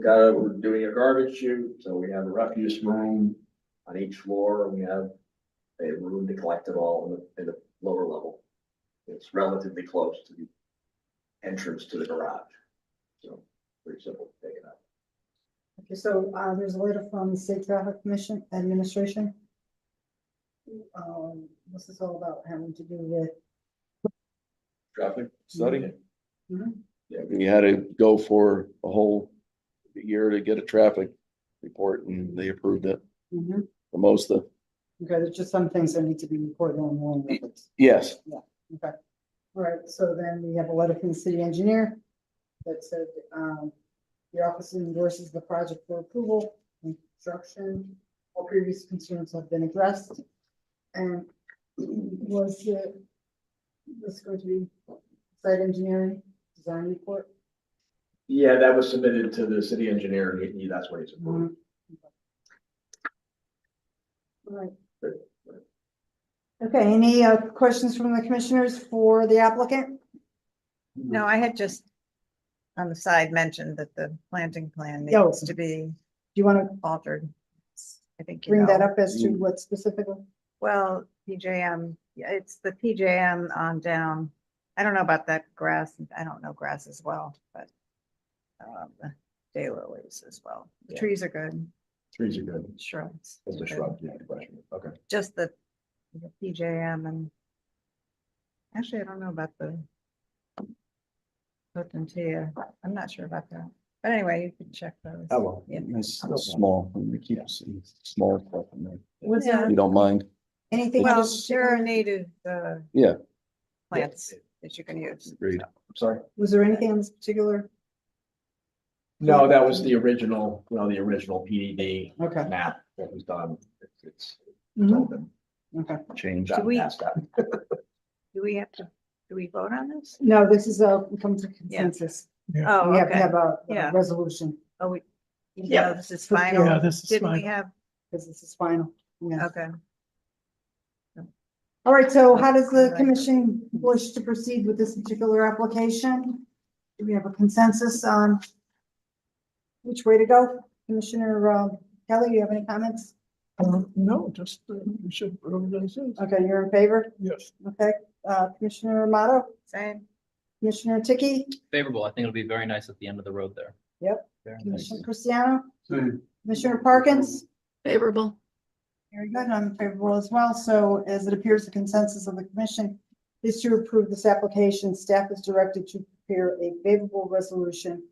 doing a garbage chute, so we have a refuse room on each floor, and we have a room to collect it all in the lower level. It's relatively close to the entrance to the garage, so pretty simple to take it out. Okay, so, there's a letter from the State Traffic Commission Administration. What's this all about, having to do with? Traffic study. Mhm. Yeah, we had to go for a whole year to get a traffic report and they approved it Mhm. for most of, Okay, there's just some things that need to be reported on the wrong records. yes. Okay. All right, so then we have a letter from the city engineer that said, the office endorses the project for approval and construction. All previous concerns have been addressed. And was this going to be site engineering design report? Yeah, that was submitted to the city engineer, and that's what he's approved. All right. Okay, any questions from the commissioners for the applicant? No, I had just on the side mentioned that the planting plan Yo. needs to be Do you want to altered. I think you bring that know. up as to what specifically? Well, PJM, yeah, it's the PJM on down. I don't know about that grass. I don't know grass as well, but the daylilies as well. The Yeah. trees are good, Trees are good. shrubs. As a are good. shrub, yeah, question. Okay. Just the PJM and actually, I don't know about the Potentia. I'm not sure about that. But anyway, you can check those. I will. Yeah. It's small, we keep seeing small stuff in there. Was Yeah. there You don't mind? anything Well, else? there are native Yeah. plants that you can use. Agreed. so. I'm sorry. Was there anything in this particular? No, that was the original, the original PDD Okay. map that was done. It's Mhm. all been Okay. Changed. gotten we- past that. Do we have to, do we vote on this? No, this is we come to consensus. Oh, We have to okay. have a Yeah. resolution Oh, we, Yeah. yeah, this is final. Yeah, this is Didn't we final. have, because this is final. Yeah. okay. All right, so how does the commission wish to proceed with this particular application? Do we have a consensus on which way to go? Commissioner Kelly, do you have any comments? No, just, we should approve it as is. Okay, you're in favor? Yes. Okay, Commissioner Amato, Same. Commissioner Tiki, Favorable. I think it'll be very nice at the end of the road there. Yep. Very nice. Commissioner Cristiano, Same. Commissioner Parkins? Favorable. Very good, I'm favorable as well. So as it appears, the consensus of the commission is to approve this application. Staff is directed to prepare a favorable resolution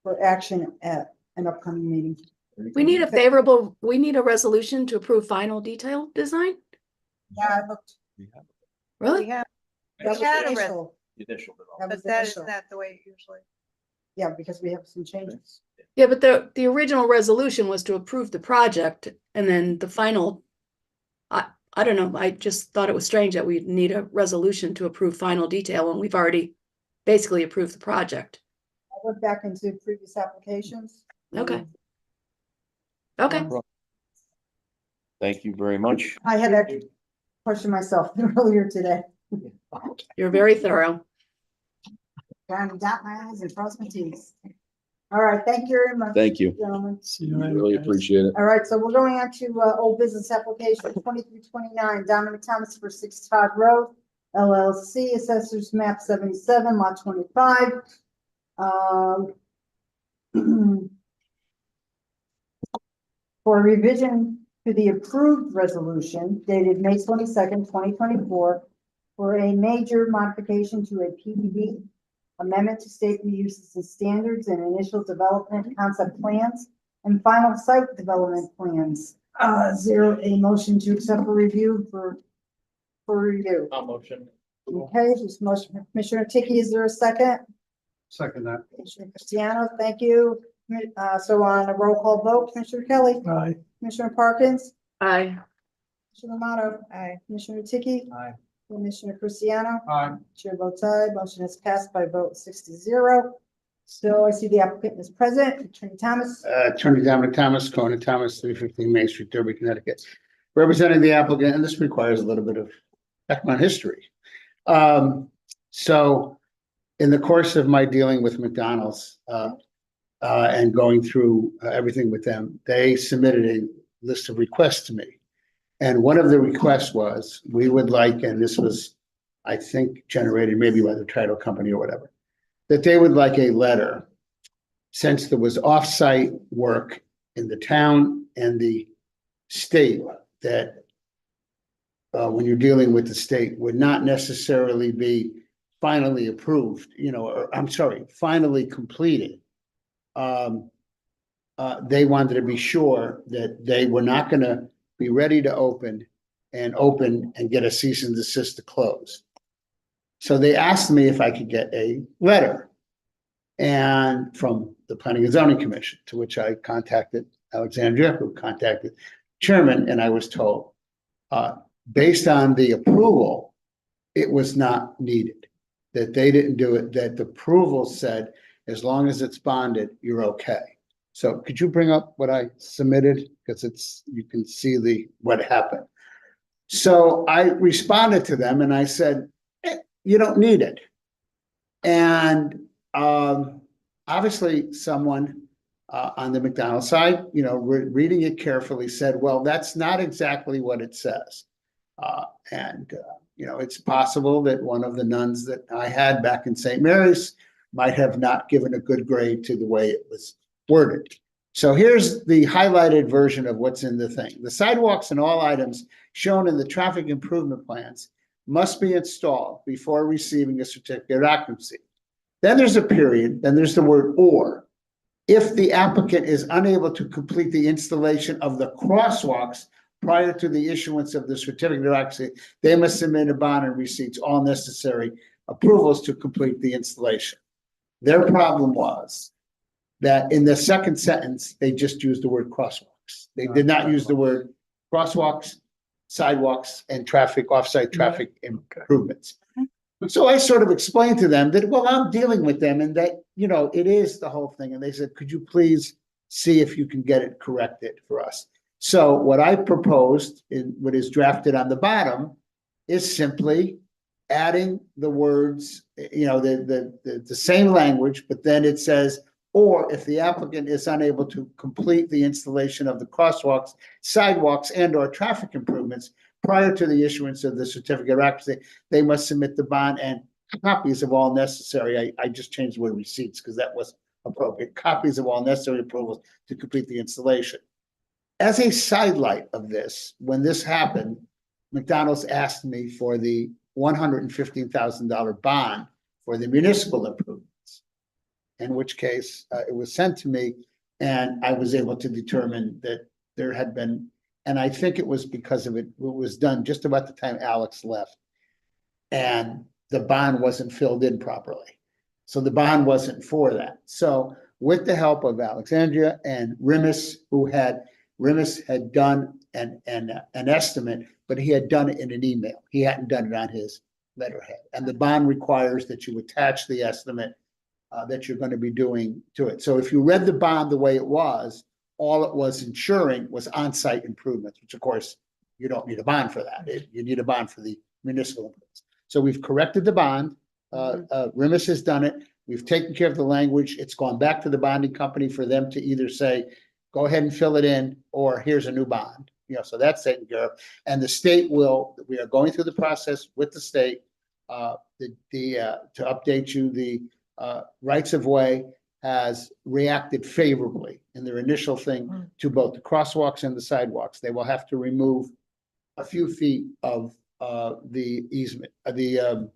for action at an upcoming meeting. We need a resolution to approve final detail design? Yeah, I looked. We Really? have, That was had a res- initial. The initial development. That was but that initial. is not the way it usually. Yeah, because we have some changes. Yeah, but the original resolution was to approve the project and then the final. I don't know, I just thought it was strange that we need a resolution to approve final detail when we've already basically approved the project. I went back into previous applications. Okay. Okay, Thank you very much. I had that question myself earlier today. you're very thorough. Trying to dot my i's and cross my t's. All right, thank you very much. Thank you. Gentlemen. See you later. Really guys. appreciate it. All right, so we're going on to old business application 2329, Dominic Thomas for 6 Todd Road, LLC, Assessors Map 77, Lot 25. for a revision to the approved resolution dated May 22nd, 2024, for a major modification to a PDD, amendment to state the uses and standards and initial development concept plans and final site development plans. Is there a motion to accept for review for review? I'll motion. Okay, this motion from Commissioner Tiki, is there a second? Second that. Commissioner Cristiano, thank you. So on a roll call vote, Commissioner Kelly, Aye. Commissioner Parkins, Aye. Commissioner Amato, Aye. Commissioner Tiki, Aye. Commissioner Cristiano. Aye. Chair votes aye, motion is passed by vote 6-0. So I see the applicant is present, Attorney Thomas. Attorney Dominic Thomas, Conan Thomas, 315 Main Street, Derby, Connecticut. Representing the applicant, and this requires a little bit of background history. So in the course of my dealing with McDonald's and going through everything with them, they submitted a list of requests to me. And one of the requests was, we would like, and this was, I think, generated maybe by the title company or whatever, that they would like a letter, since there was off-site work in the town and the state, that when you're dealing with the state would not necessarily be finally approved, or I'm sorry, finally completed. They wanted to be sure that they were not going to be ready to open and get a cease and desist to close. So they asked me if I could get a letter and from the Planning and Zoning Commission, to which I contacted Alexandria, who contacted chairman, and I was told, based on the approval, it was not needed, that they didn't do it, that the approval said, as long as it's bonded, you're okay. So could you bring up what I submitted? Because you can see what happened. So I responded to them and I said, you don't need it. And obviously someone on the McDonald's side, reading it carefully said, well, that's not exactly what it says. It's possible that one of the nuns that I had back in St. Mary's might have not given a good grade to the way it was worded. So here's the highlighted version of what's in the thing. The sidewalks and all items shown in the traffic improvement plans must be installed before receiving a certificate of occupancy. Then there's a period, then there's the word or. If the applicant is unable to complete the installation of the crosswalks prior to the issuance of the certificate of occupancy, they must submit a bond and receipts, all necessary approvals to complete the installation. Their problem was that in the second sentence, they just used the word crosswalks. They did not use the word crosswalks, sidewalks, and off-site traffic improvements. So I sort of explained to them that, well, I'm dealing with them and that, it is the whole thing. And they said, could you please see if you can get it corrected for us? So what I proposed in what is drafted on the bottom is simply adding the words, the same language, but then it says, or if the applicant is unable to complete the installation of the crosswalks, sidewalks, and/or traffic improvements prior to the issuance of the certificate of occupancy, they must submit the bond and copies of all necessary. I just changed the word receipts because that was appropriate. Copies of all necessary approvals to complete the installation. As a sidelight of this, when this happened, McDonald's asked me for the $115,000 bond for the municipal improvements, in which case it was sent to me and I was able to determine that there had been, and I think it was because of it was done just about the time Alex left and the bond wasn't filled in properly. So the bond wasn't for that. So with the help of Alexandria and Rimis, Rimis had done an estimate, but he had done it in an email. He hadn't done it on his letterhead. And the bond requires that you attach the estimate that you're going to be doing to it. So if you read the bond the way it was, all it was ensuring was on-site improvements, which of course you don't need a bond for that. You need a bond for the municipal improvements. So we've corrected the bond. Rimis has done it. We've taken care of the language. It's gone back to the bonding company for them to either say, go ahead and fill it in, or here's a new bond. So that's taken care of. And the state we are going through the process with the state to update you the rights of way has reacted favorably in their initial thing to both the crosswalks and the sidewalks. They will have to remove a few feet of the easement, the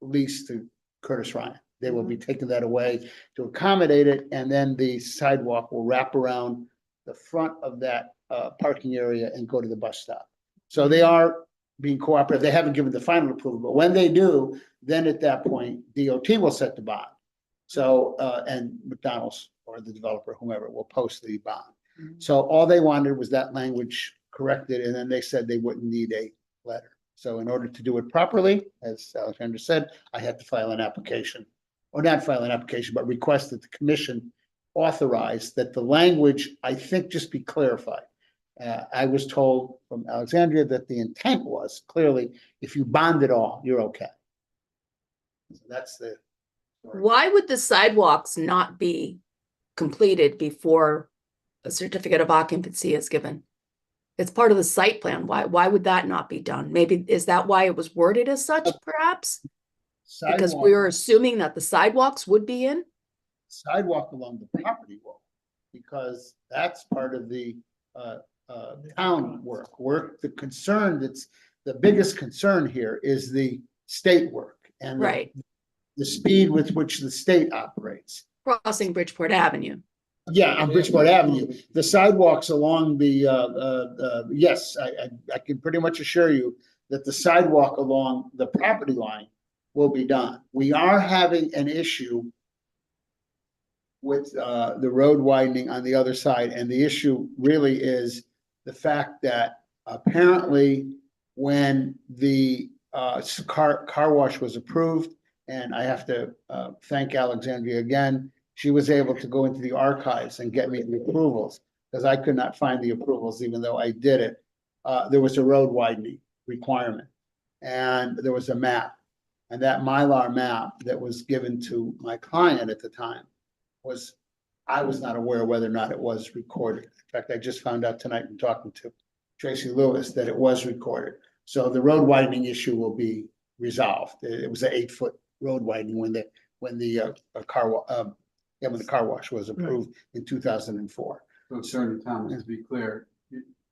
lease to Curtis Ryan. They will be taking that away to accommodate it, and then the sidewalk will wrap around the front of that parking area and go to the bus stop. So they are being cooperative. They haven't given the final approval, but when they do, then at that point, DOT will set the bond. So, and McDonald's or the developer, whomever, will post the bond. So all they wanted was that language corrected, and then they said they wouldn't need a letter. So in order to do it properly, as Alexander said, I had to file an application, or not file an application, but request that the commission authorize that the language, I think, just be clarified. I was told from Alexandria that the intent was clearly, if you bond it all, you're okay. So that's the. Why would the sidewalks not be completed before a certificate of occupancy is given? It's part of the site plan. Why would that not be done? Maybe, is that why it was worded as such, perhaps? Because we were assuming that the sidewalks would be in? Sidewalk along the property wall, because that's part of the town work. The concern that's the biggest concern here is the state work and Right. the speed with which the state operates. Crossing Bridgeport Avenue. Yeah, on Bridgeport Avenue, the sidewalks along the, yes, I can pretty much assure you that the sidewalk along the property line will be done. We are having an issue with the road widening on the other side, and the issue really is the fact that apparently when the car wash was approved, and I have to thank Alexandria again, she was able to go into the archives and get me the approvals, because I could not find the approvals, even though I did it. There was a road widening requirement, and there was a map. And that Mylar map that was given to my client at the time was, I was not aware whether or not it was recorded. In fact, I just found out tonight from talking to Tracy Lewis that it was recorded. So the road widening issue will be resolved. It was an 8-foot road widening when the car wash was approved in 2004. So Attorney Thomas, to be clear,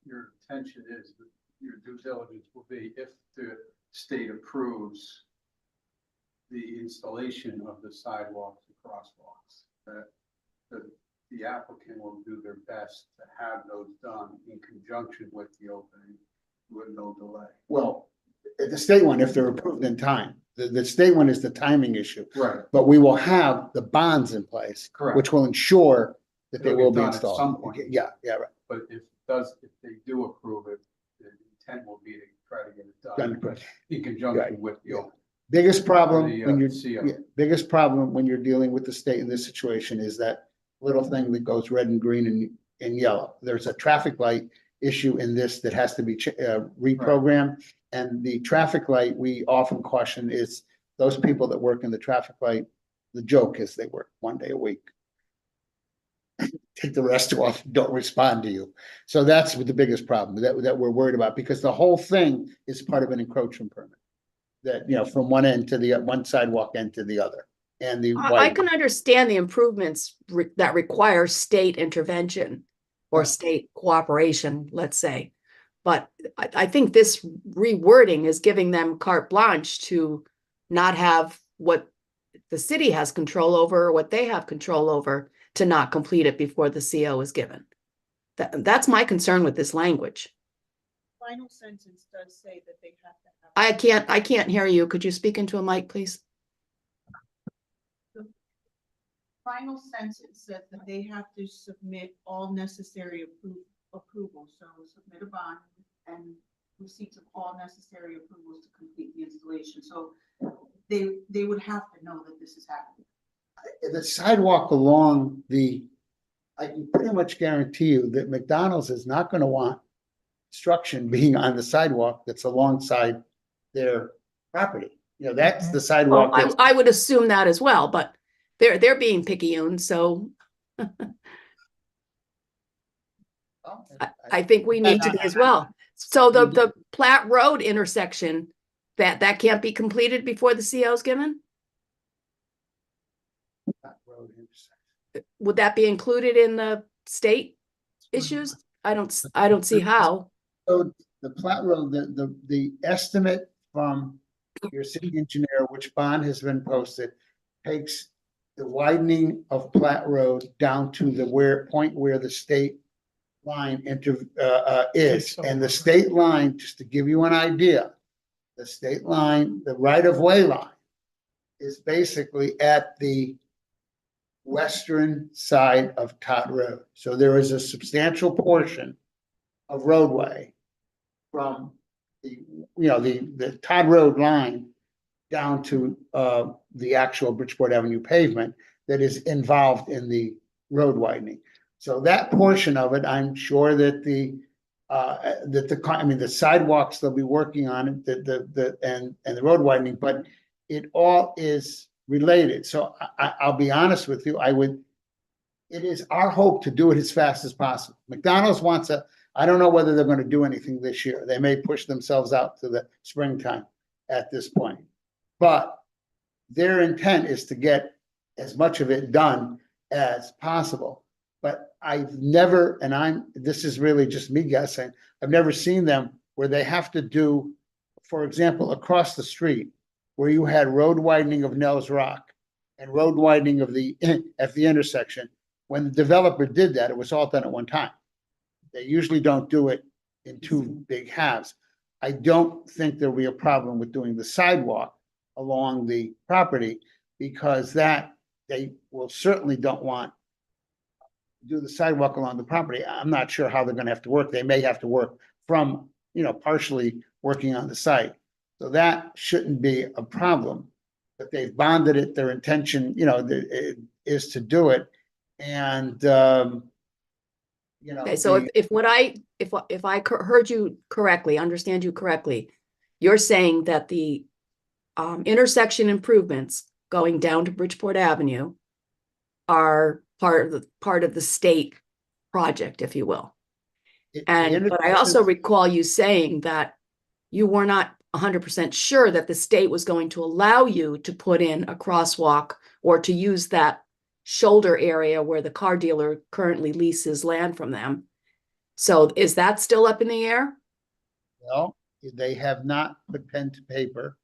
your intention is that your due diligence will be if the state approves the installation of the sidewalks and crosswalks, that the applicant will do their best to have those done in conjunction with the opening with no delay. Well, the state one, if they're approved in time, the state one is the timing issue. Right. But we will have the bonds in place. Correct. Which will ensure that they It'll will get be done at installed. some point. Yeah, right. But if they do approve it, the intent will be to try to get it Done, done correct. in conjunction Right. with the opening. Biggest problem The, when you're, CO. yeah, biggest problem when you're dealing with the state in this situation is that little thing that goes red and green and yellow. There's a traffic light issue in this that has to be reprogrammed. And the traffic light, we often caution, is those people that work in the traffic light, the joke is they work 1 day a week. Take the rest off, don't respond to you. So that's the biggest problem that we're worried about, because the whole thing is part of an encroachment permit. That, you know, from one end to the one sidewalk end to the other. And the I can understand the improvements that require state intervention or state cooperation, let's say. But I think this rewording is giving them carte blanche to not have what the city has control over or what they have control over to not complete it before the CO is given. That's my concern with this language. Final sentence does say that they have to have. I can't hear you. Could you speak into a mic, please? The final sentence says that they have to submit all necessary approvals. So submit a bond and receipts of all necessary approvals to complete the installation. So they would have to know that this is happening. The sidewalk along I can pretty much guarantee you that McDonald's is not going to want construction being on the sidewalk that's alongside their property. You know, that's the sidewalk. Well, I would assume that as well, but they're being picayune, so I think we need to be as well. So the Platte Road intersection, that can't be completed before the CO is given? would that be included in the state issues? I don't see how. So the Platte Road, the estimate from your city engineer, which bond has been posted, takes the widening of Platte Road down to the point where the state line is. And the state line, just to give you an idea, the state line, the right-of-way line is basically at the western side of Todd Road. So there is a substantial portion of roadway from the Todd Road line down to the actual Bridgeport Avenue pavement that is involved in the road widening. So that portion of it, I'm sure that the sidewalks they'll be working on it, and the road widening, but it all is related. So I'll be honest with you, it is our hope to do it as fast as possible. McDonald's I don't know whether they're going to do anything this year. They may push themselves out to the springtime at this point. But their intent is to get as much of it done as possible. But I've never, this is really just me guessing, I've never seen them where they have to do, for example, across the street, where you had road widening of Nels Rock and road widening at the intersection. When the developer did that, it was all done at one time. They usually don't do it in two big halves. I don't think there'll be a problem with doing the sidewalk along the property, because they will certainly don't want to do the sidewalk along the property. I'm not sure how they're going to have to work. They may have to work from, partially working on the site. So that shouldn't be a problem, but they've bonded it. Their intention, is to do it. And, Okay, so if I heard you correctly, understand you correctly, you're saying that the intersection improvements going down to Bridgeport Avenue are part of the state project, if you will. But I also recall you saying that you were not 100% sure that the state was going to allow you to put in a crosswalk or to use that shoulder area where the car dealer currently leases land from them. So is that still up in the air? Well, they have not put pen to paper,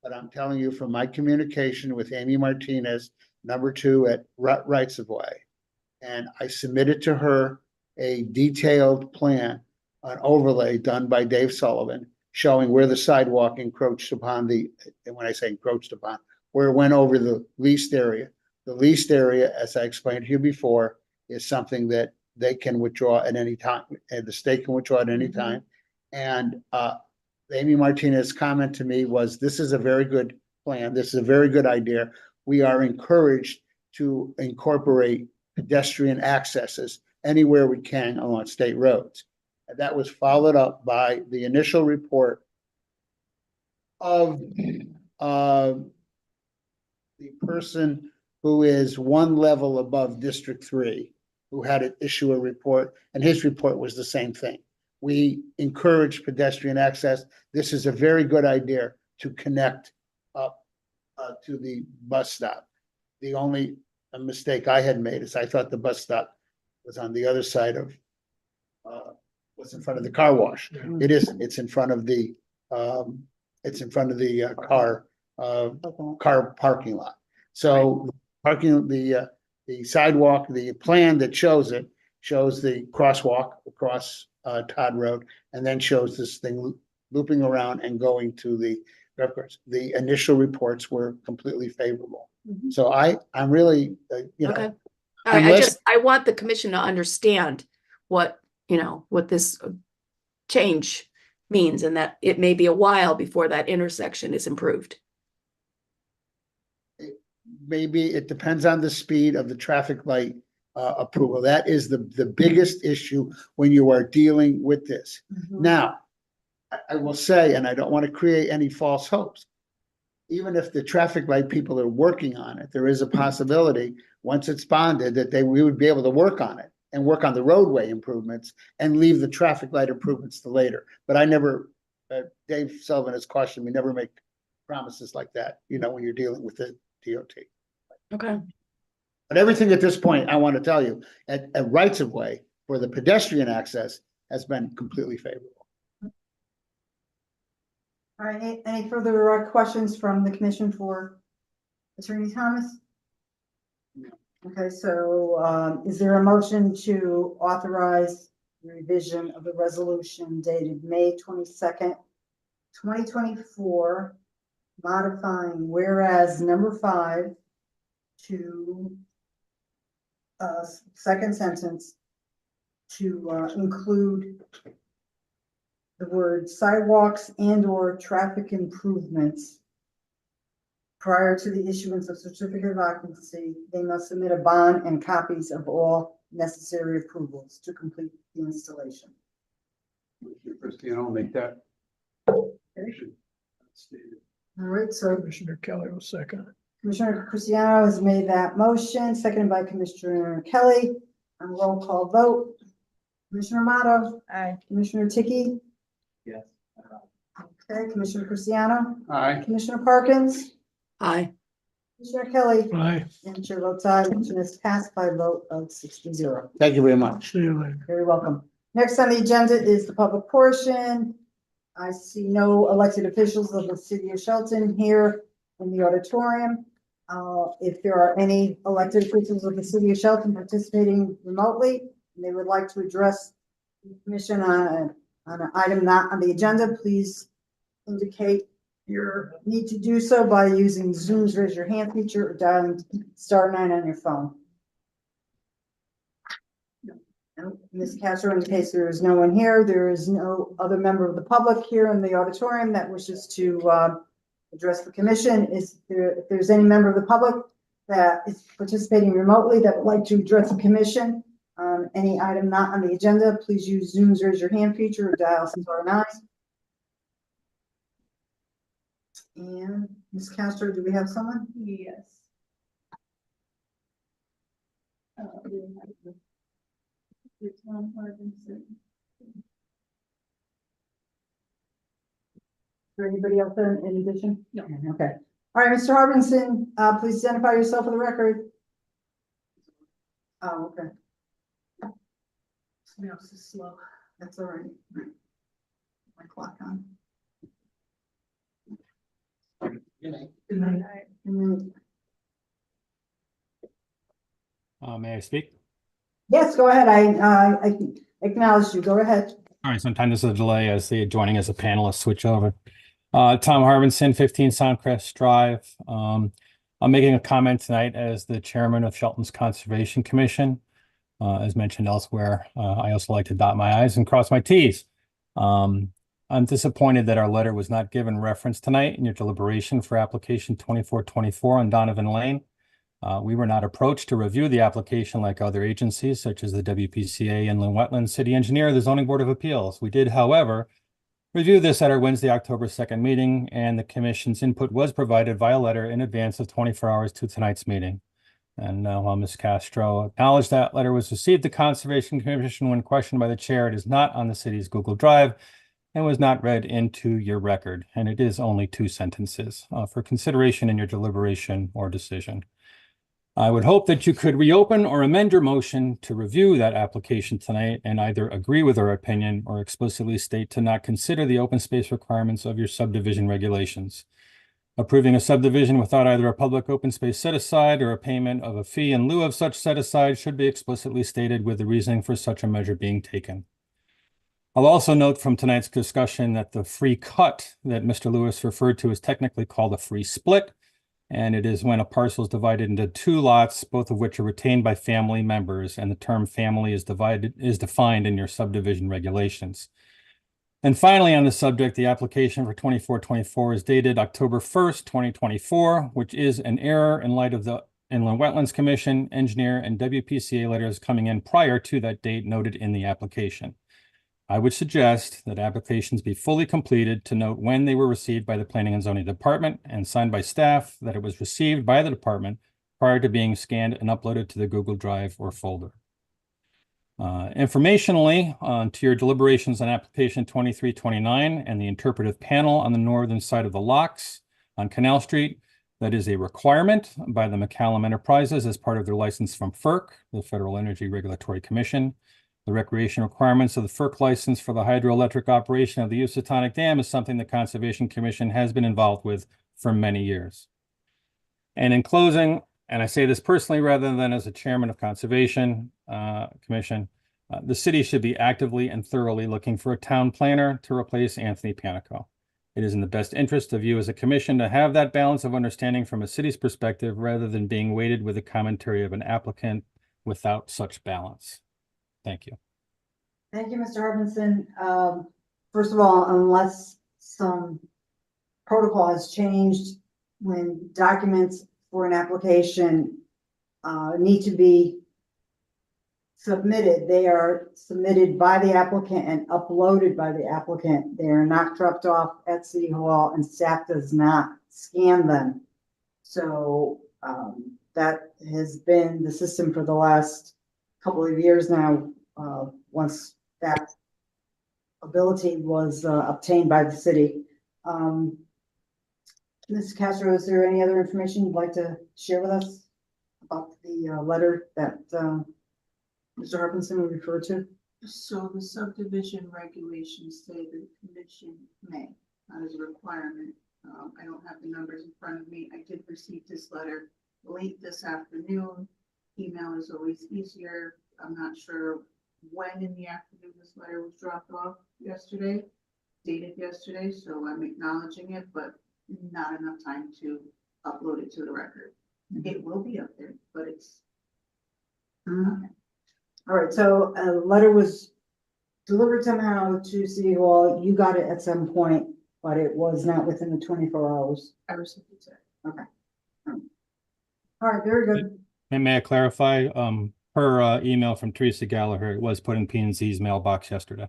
but I'm telling you from my communication with Amy Martinez, number 2 at Rights of Way, and I submitted to her a detailed plan, an overlay done by Dave Sullivan, showing where the sidewalk encroached upon and when I say encroached upon, where it went over the leased area. The leased area, as I explained to you before, is something that they can withdraw at any time, and the state can withdraw at any time. And Amy Martinez's comment to me was, this is a very good plan. This is a very good idea. We are encouraged to incorporate pedestrian accesses anywhere we can along state roads. And that was followed up by the initial report of the person who is one level above District 3, who had to issue a report, and his report was the same thing. We encourage pedestrian access. This is a very good idea to connect up to the bus stop. The only mistake I had made is I thought the bus stop was on the other side of, was in front of the car wash. It isn't. It's in front of the, car parking lot. So the sidewalk, the plan that shows the crosswalk across Todd Road, and then shows this thing looping around and going to the golf course. The initial reports were completely favorable. So I'm really, Okay. unless- I want the commission to understand what this change means, and that it may be a while before that intersection is improved. maybe it depends on the speed of the traffic light approval. That is the biggest issue when you are dealing with this. Now, I will say, and I don't want to create any false hopes, even if the traffic light people are working on it, there is a possibility, once it's bonded, that we would be able to work on it and work on the roadway improvements and leave the traffic light improvements to later. But I never, Dave Sullivan has cautioned me, never make promises like that, when you're dealing with the DOT. Okay. But everything at this point, I want to tell you, at rights of way for the pedestrian access has been completely favorable. All right, any further questions from the commission for Attorney Thomas? Okay, so is there a motion to authorize the revision of the resolution dated May 22nd, 2024, modifying whereas number 5 to second sentence to include the word sidewalks and or traffic improvements. Prior to the issuance of certificate of occupancy, they must submit a bond and copies of all necessary approvals to complete the installation. Christine, I'll make that. All right, so Commissioner Kelly will second it. Commissioner Cristiano has made that motion, seconded by Commissioner Kelly. On roll call vote. Commissioner Amato. Aye. Commissioner Tiki. Yes. Okay, Commissioner Cristiano. Aye. Commissioner Parkins. Aye. Commissioner Kelly. Aye. And chair votes aye. Motion is passed by a vote of 6-0. Thank you very much. See you later. Very welcome. Next on the agenda is the public portion. I see no elected officials of the city of Shelton here in the auditorium. If there are any elected officials of the city of Shelton participating remotely, and they would like to address the commission on an item not on the agenda, please indicate your need to do so by using Zoom's raise your hand feature or dialing *9 on your phone. Ms. Castro, in case there is no one here, there is no other member of the public here in the auditorium that wishes to address the commission. If there's any member of the public that is participating remotely that would like to address the commission on any item not on the agenda, please use Zoom's raise your hand feature or dial *9. And Ms. Castro, do we have someone? Yes. Tom Harbinson. Is there anybody else in addition? No. Okay. All right, Mr. Harbinson, please identify yourself for the record. Oh, okay. Somebody else is slow. That's all right. My clock on. Good night. And then- May I speak? Yes, go ahead. I acknowledge you. Go ahead. All right, sometimes there's a delay as the joining as a panelist switch over. Tom Harbinson, 15 Soundcrest Drive. I'm making a comment tonight as the chairman of Shelton's Conservation Commission. As mentioned elsewhere, I also like to dot my I's and cross my T's. I'm disappointed that our letter was not given reference tonight in your deliberation for application 2424 on Donovan Lane. We were not approached to review the application like other agencies such as the WPCA, Inland Wetlands, City Engineer, the Zoning Board of Appeals. We did, however, review this at our Wednesday, October 2nd meeting, and the commission's input was provided via letter in advance of 24 hours to tonight's meeting. And while Ms. Castro acknowledged that letter was received, the Conservation Commission, when questioned by the chair, it is not on the city's Google Drive and was not read into your record. And it is only 2 sentences for consideration in your deliberation or decision. I would hope that you could reopen or amend your motion to review that application tonight and either agree with our opinion or explicitly state to not consider the open space requirements of your subdivision regulations. Approving a subdivision without either a public open space set aside or a payment of a fee in lieu of such set aside should be explicitly stated with the reasoning for such a measure being taken. I'll also note from tonight's discussion that the free cut that Mr. Lewis referred to is technically called a free split, and it is when a parcel is divided into 2 lots, both of which are retained by family members, and the term family is defined in your subdivision regulations. And finally, on the subject, the application for 2424 is dated October 1st, 2024, which is an error in light of the Inland Wetlands Commission, engineer, and WPCA letters coming in prior to that date noted in the application. I would suggest that applications be fully completed to note when they were received by the Planning and Zoning Department and signed by staff that it was received by the department prior to being scanned and uploaded to the Google Drive or folder. Informationally, to your deliberations on application 2329 and the interpretive panel on the northern side of the locks on Canal Street, That is a requirement by the McCallum Enterprises as part of their license from FERC, the Federal Energy Regulatory Commission. The recreation requirements of the FERC license for the hydroelectric operation of the Housatonic Dam is something the Conservation Commission has been involved with for many years. And in closing, and I say this personally rather than as a chairman of Conservation Commission, the city should be actively and thoroughly looking for a town planner to replace Anthony Panico. It is in the best interest of you as a commission to have that balance of understanding from a city's perspective rather than being weighted with the commentary of an applicant without such balance. Thank you. Thank you, Mr. Harbinson. First of all, unless some protocol has changed, when documents for an application need to be submitted, they are submitted by the applicant and uploaded by the applicant. They are not dropped off at City Hall and staff does not scan them. So that has been the system for the last couple of years now. Once that ability was obtained by the city. Ms. Castro, is there any other information you'd like to share with us about the letter that Mr. Harbinson referred to? So the subdivision regulations say the commission may, not as a requirement. I don't have the numbers in front of me. I did receive this letter late this afternoon. Email is always easier. I'm not sure when in the afternoon this letter was dropped off yesterday, dated yesterday, so I'm acknowledging it, but not enough time to upload it to the record. It will be up there, but it's. Okay. All right, so a letter was delivered somehow to City Hall. You got it at some point, but it was not within the 24 hours. I received it today. Okay. All right, very good. May I clarify? Per email from Teresa Gallagher, it was put in P&Z's mailbox yesterday.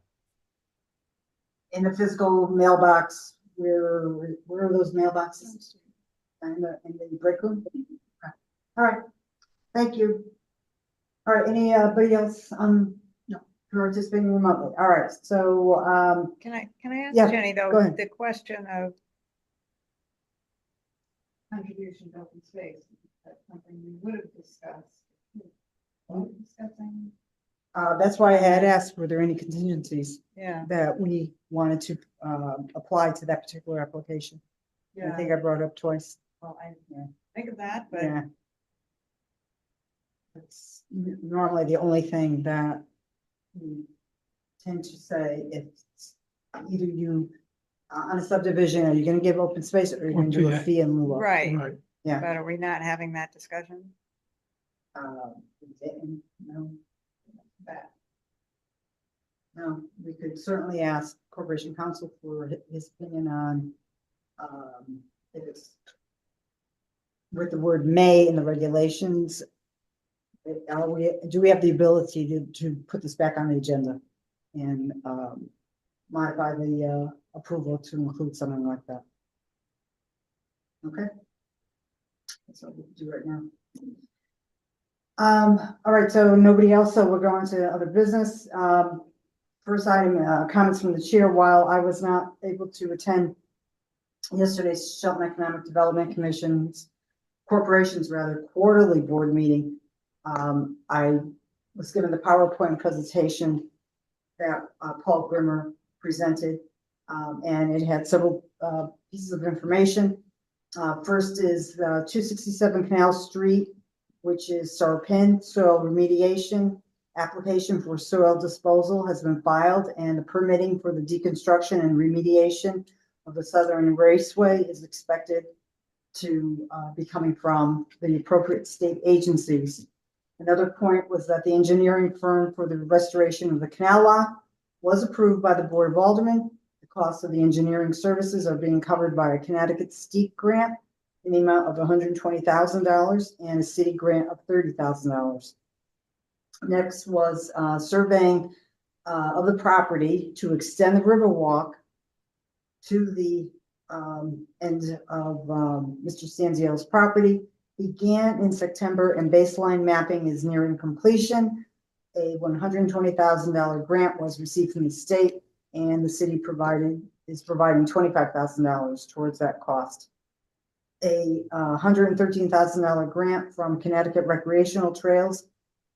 In the physical mailbox, where are those mailboxes? In the break room? Okay. All right, thank you. All right, anybody else No. participating remotely? All right, so Can I ask Yeah, Jenny go though, ahead. the question of contribution to open space, that's something we would have discussed. Discussing, that's why I had asked, were there any contingencies yeah, that we wanted to apply to that particular application? I yeah, think I brought it up twice. well, I think of that, but Yeah. It's normally the only thing that we tend to say, if either you, on a subdivision, are you gonna give open space or are you gonna do a fee in lieu of? right, Right. Yeah. but are we not having that discussion? No, That, no, we could certainly ask Corporation Counsel for his opinion on, if it's with the word may in the regulations. Do we have the ability to put this back on the agenda and modify the approval to include something like that? Okay. That's what we can do right now. All right, so nobody else, so we're going to other business. First item, comments from the chair. While I was not able to attend yesterday's Shelton Economic Development Corporation's quarterly board meeting, I was given the PowerPoint presentation that Paul Grimmer presented, and it had several pieces of information. First is 267 Canal Street, which is Sarpin soil remediation. Application for soil disposal has been filed, and the permitting for the deconstruction and remediation of the Southern Raceway is expected to be coming from the appropriate state agencies. Another point was that the engineering firm for the restoration of the canal lot was approved by the Board of Aldermen. The costs of the engineering services are being covered by a Connecticut steep grant in the amount of $120,000 and a city grant of $30,000. Next was surveying of the property to extend the Riverwalk to the end of Mr. Stanziel's property. Began in September and baseline mapping is nearing completion. A $120,000 grant was received from the state, and the city is providing $25,000 towards that cost. a $113,000 grant from Connecticut Recreational Trails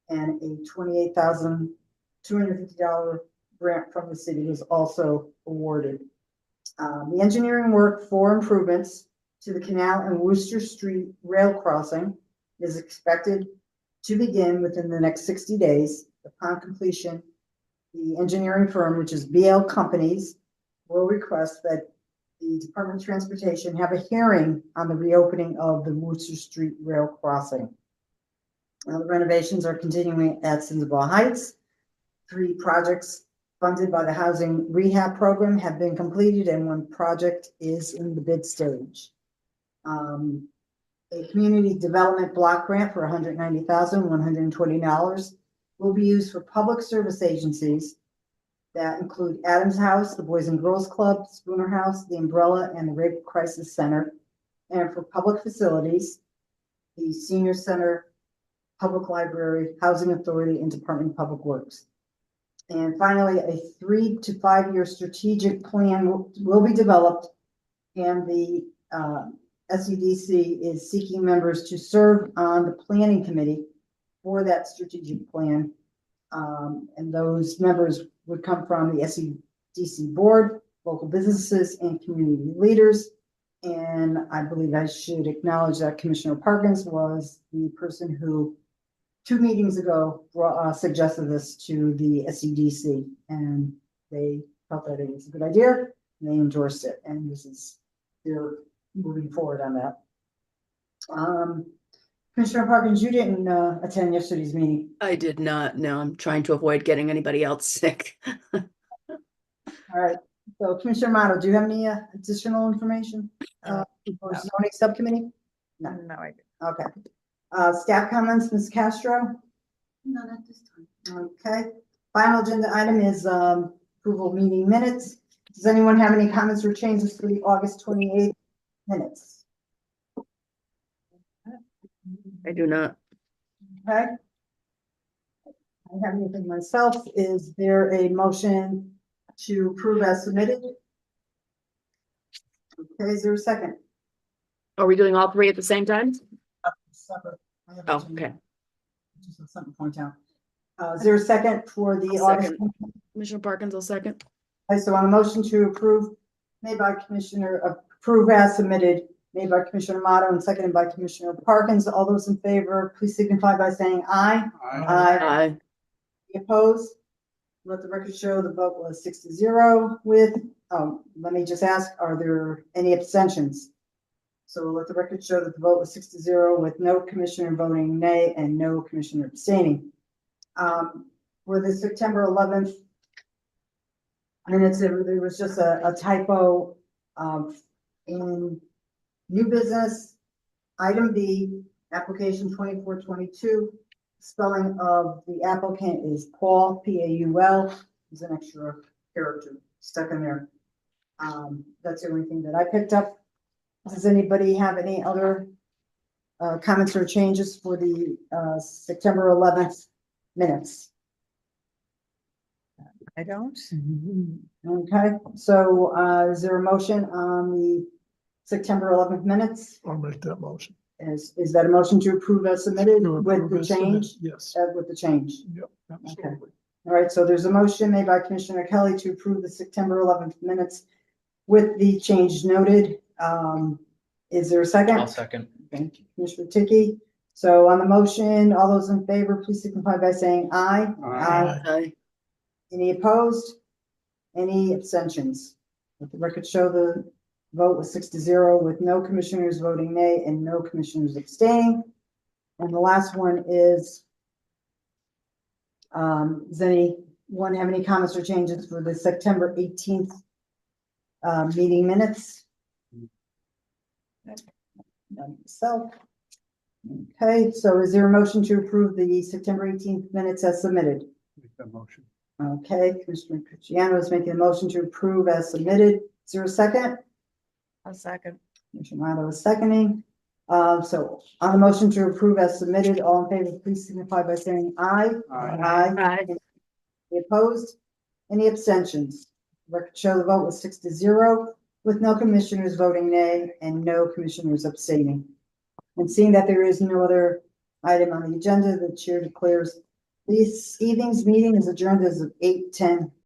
and a $28,250 grant from the city was also awarded. The engineering work for improvements to the Canal and Worcester Street rail crossing is expected to begin within the next 60 days. Upon completion, the engineering firm, which is BL Companies, will request that the Department of Transportation have a hearing on the reopening of the Worcester Street rail crossing. The renovations are continuing at Cinderella Heights. 3 projects funded by the Housing Rehab Program have been completed, and 1 project is in the bid stage. A community development block grant for $190,120 will be used for public service agencies that include Adams House, the Boys and Girls Club, Spooner House, the Umbrella, and the Rape Crisis Center, and for public facilities, the Senior Center, Public Library, Housing Authority, and Department of Public Works. And finally, a 3 to 5 year strategic plan will be developed, and the SPZC is seeking members to serve on the planning committee for that strategic plan. And those members would come from the SPZC board, local businesses, and community leaders. And I believe I should acknowledge that Commissioner Parkins was the person who 2 meetings ago suggested this to the SPZC, and they felt that it was a good idea, and they endorsed it, and they're moving forward on that. Commissioner Parkins, you didn't attend yesterday's meeting. I did not. No, I'm trying to avoid getting anybody else sick. All right. So Commissioner Motto, do you have any additional information for zoning subcommittee? No, I didn't. Okay. Staff comments, Ms. Castro? None at this time. Okay. Final agenda item is approval of meeting minutes. Does anyone have any comments or changes for the August 28th minutes? I do not. Okay. I don't have anything myself. Is there a motion to approve as submitted? Okay, is there a second? Are we doing all 3 at the same time? Separate. I have Oh, to- okay. Just something to point out. Is there a second for the August? Second. Commissioner Parkins will second. Okay, so on a motion to approve, made by approve as submitted, made by Commissioner Motto and seconded by Commissioner Parkins. All those in favor, please signify by saying aye. Aye. Any opposed? Let the record show the vote was 6-0 with, let me just ask, are there any abstentions? So let the record show that the vote was 6-0 with no commissioner voting nay and no commissioner abstaining. For the September 11th minutes, there was just a typo in new business, item B, application 2422. Spelling of the applicant is Paul, P-A-U-L. There's an extra character stuck in there. That's the only thing that I picked up. Does anybody have any other comments or changes for the September 11th minutes? I don't. Okay, so is there a motion on the September 11th minutes? I'll make that motion. Is that a motion to approve as submitted To with approve the as submitted, change? yes. With the change. Yep, absolutely. All right, so there's a motion made by Commissioner Kelly to approve the September 11th minutes with the change noted. Is there a second? I'll second. Thank you, Commissioner Ticky. So on the motion, all those in favor, please signify by saying aye. Aye. Any opposed? Any abstentions? Let the record show the vote was 6-0 with no commissioners voting nay and no commissioners abstaining. And the last one is, does anyone have any comments or changes for the September 18th meeting minutes? None myself. Okay, so is there a motion to approve the September 18th minutes as submitted? Make that motion. Okay, Commissioner Cristiano is making a motion to approve as submitted. Is there a second? A second. Commissioner Motto is seconding. So on the motion to approve as submitted, all in favor, please signify by saying aye. Aye. Any opposed? Any abstentions? Record show the vote was 6-0 with no commissioners voting nay and no commissioners abstaining. And seeing that there is no other item on the agenda, the chair declares this evening's meeting is adjourned as of 8:10